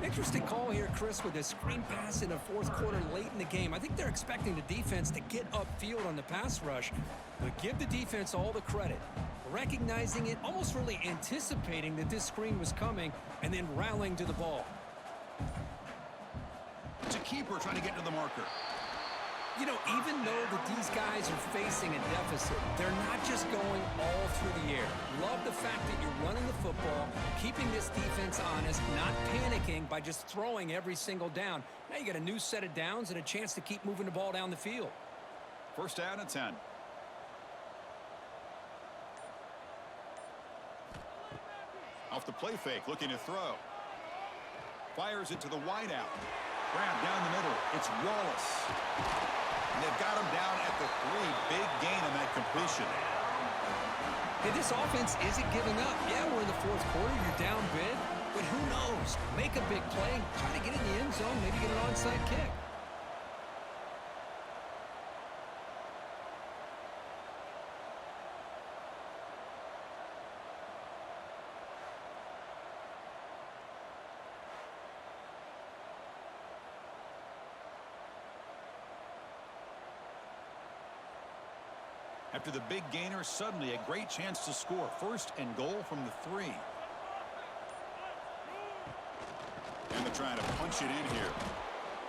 S2: Interesting call here, Chris, with a screen pass in the 4th quarter late in the game. I think they're expecting the defense to get upfield on the pass rush, but give the defense all the credit. Recognizing it, almost really anticipating that this screen was coming, and then rallying to the ball.
S1: It's a keeper trying to get to the marker.
S2: You know, even though that these guys are facing a deficit, they're not just going all through the air. Love the fact that you're running the football, keeping this defense honest, not panicking by just throwing every single down. Now you got a new set of downs and a chance to keep moving the ball down the field.
S1: 1st down and 10. Off the play fake, looking to throw. Fires it to the wideout. Grab down the middle. It's Wallace. And they've got him down at the 3. Big gain on that completion.
S2: Hey, this offense isn't giving up. Yeah, we're in the 4th quarter. You're down big. But who knows? Make a big play. Try to get in the end zone. Maybe get an onside kick.
S1: After the big gainer, suddenly a great chance to score. 1st and goal from the 3. And they're trying to punch it in here.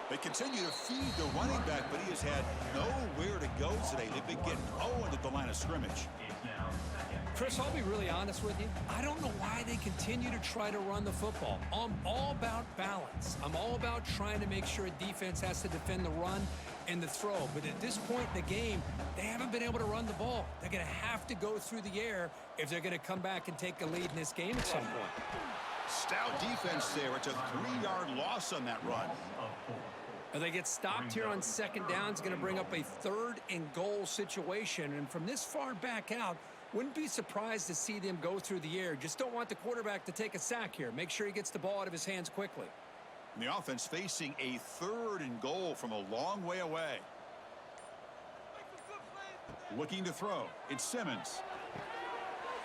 S1: They continue to feed the running back, but he has had nowhere to go today. They've been getting Owen at the line of scrimmage.
S2: Chris, I'll be really honest with you. I don't know why they continue to try to run the football. I'm all about balance. I'm all about trying to make sure a defense has to defend the run and the throw. But at this point in the game, they haven't been able to run the ball. They're going to have to go through the air if they're going to come back and take a lead in this game at some point.
S1: Stout defense there. It's a 3-yard loss on that run.
S2: They get stopped here on 2nd down. It's going to bring up a 3rd and goal situation. And from this far back out, wouldn't be surprised to see them go through the air. Just don't want the quarterback to take a sack here. Make sure he gets the ball out of his hands quickly.
S1: And the offense facing a 3rd and goal from a long way away. Looking to throw. It's Simmons.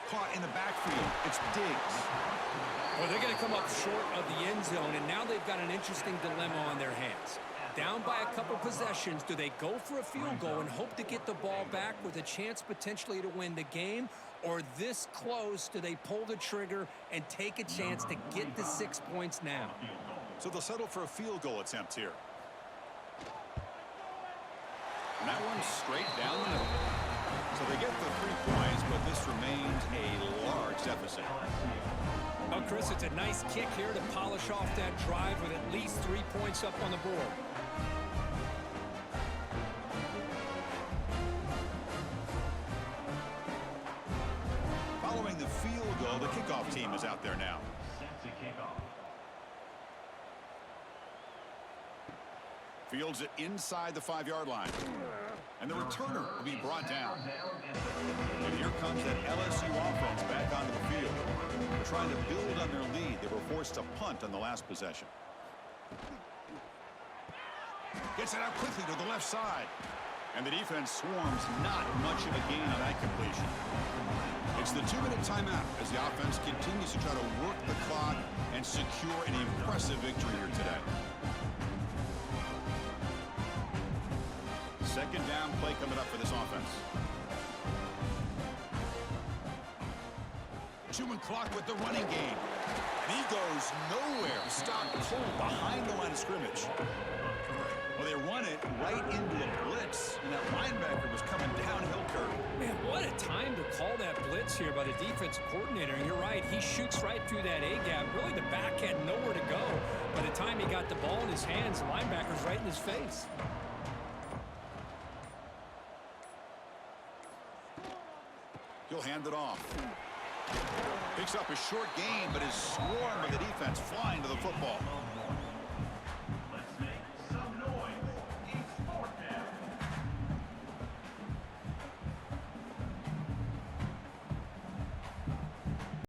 S1: Caught in the backfield. It's Diggs.
S2: Well, they're going to come up short of the end zone, and now they've got an interesting dilemma on their hands. Down by a couple possessions, do they go for a field goal and hope to get the ball back with a chance potentially to win the game? Or this close, do they pull the trigger and take a chance to get the 6 points now?
S1: So they'll settle for a field goal attempt here. And that one's straight down the middle. So they get the 3 points, but this remains a large deficit.
S2: Well, Chris, it's a nice kick here to polish off that drive with at least 3 points up on the board.
S1: Following the field goal, the kickoff team is out there now.
S3: Set to kick off.
S1: Fields it inside the 5-yard line. And the returner will be brought down. And here comes that LSU offense back onto the field. They're trying to build on their lead. They were forced to punt on the last possession. Gets it out quickly to the left side. And the defense swarms, not much of a gain on that completion. It's the 2-minute timeout as the offense continues to try to work the clock and secure an impressive victory here today. Second down play coming up for this offense. 2-minute clock with the running game. And he goes nowhere. Stopped cold behind the line of scrimmage. Well, they run it right into a blitz, and that linebacker was coming downhill curve.
S2: Man, what a time to call that blitz here by the defense coordinator. And you're right, he shoots right through that A-gap. Really, the back had nowhere to go. By the time he got the ball in his hands, the linebacker's right in his face.
S1: He'll hand it off. Picks up a short gain, but is swarmed by the defense flying to the football.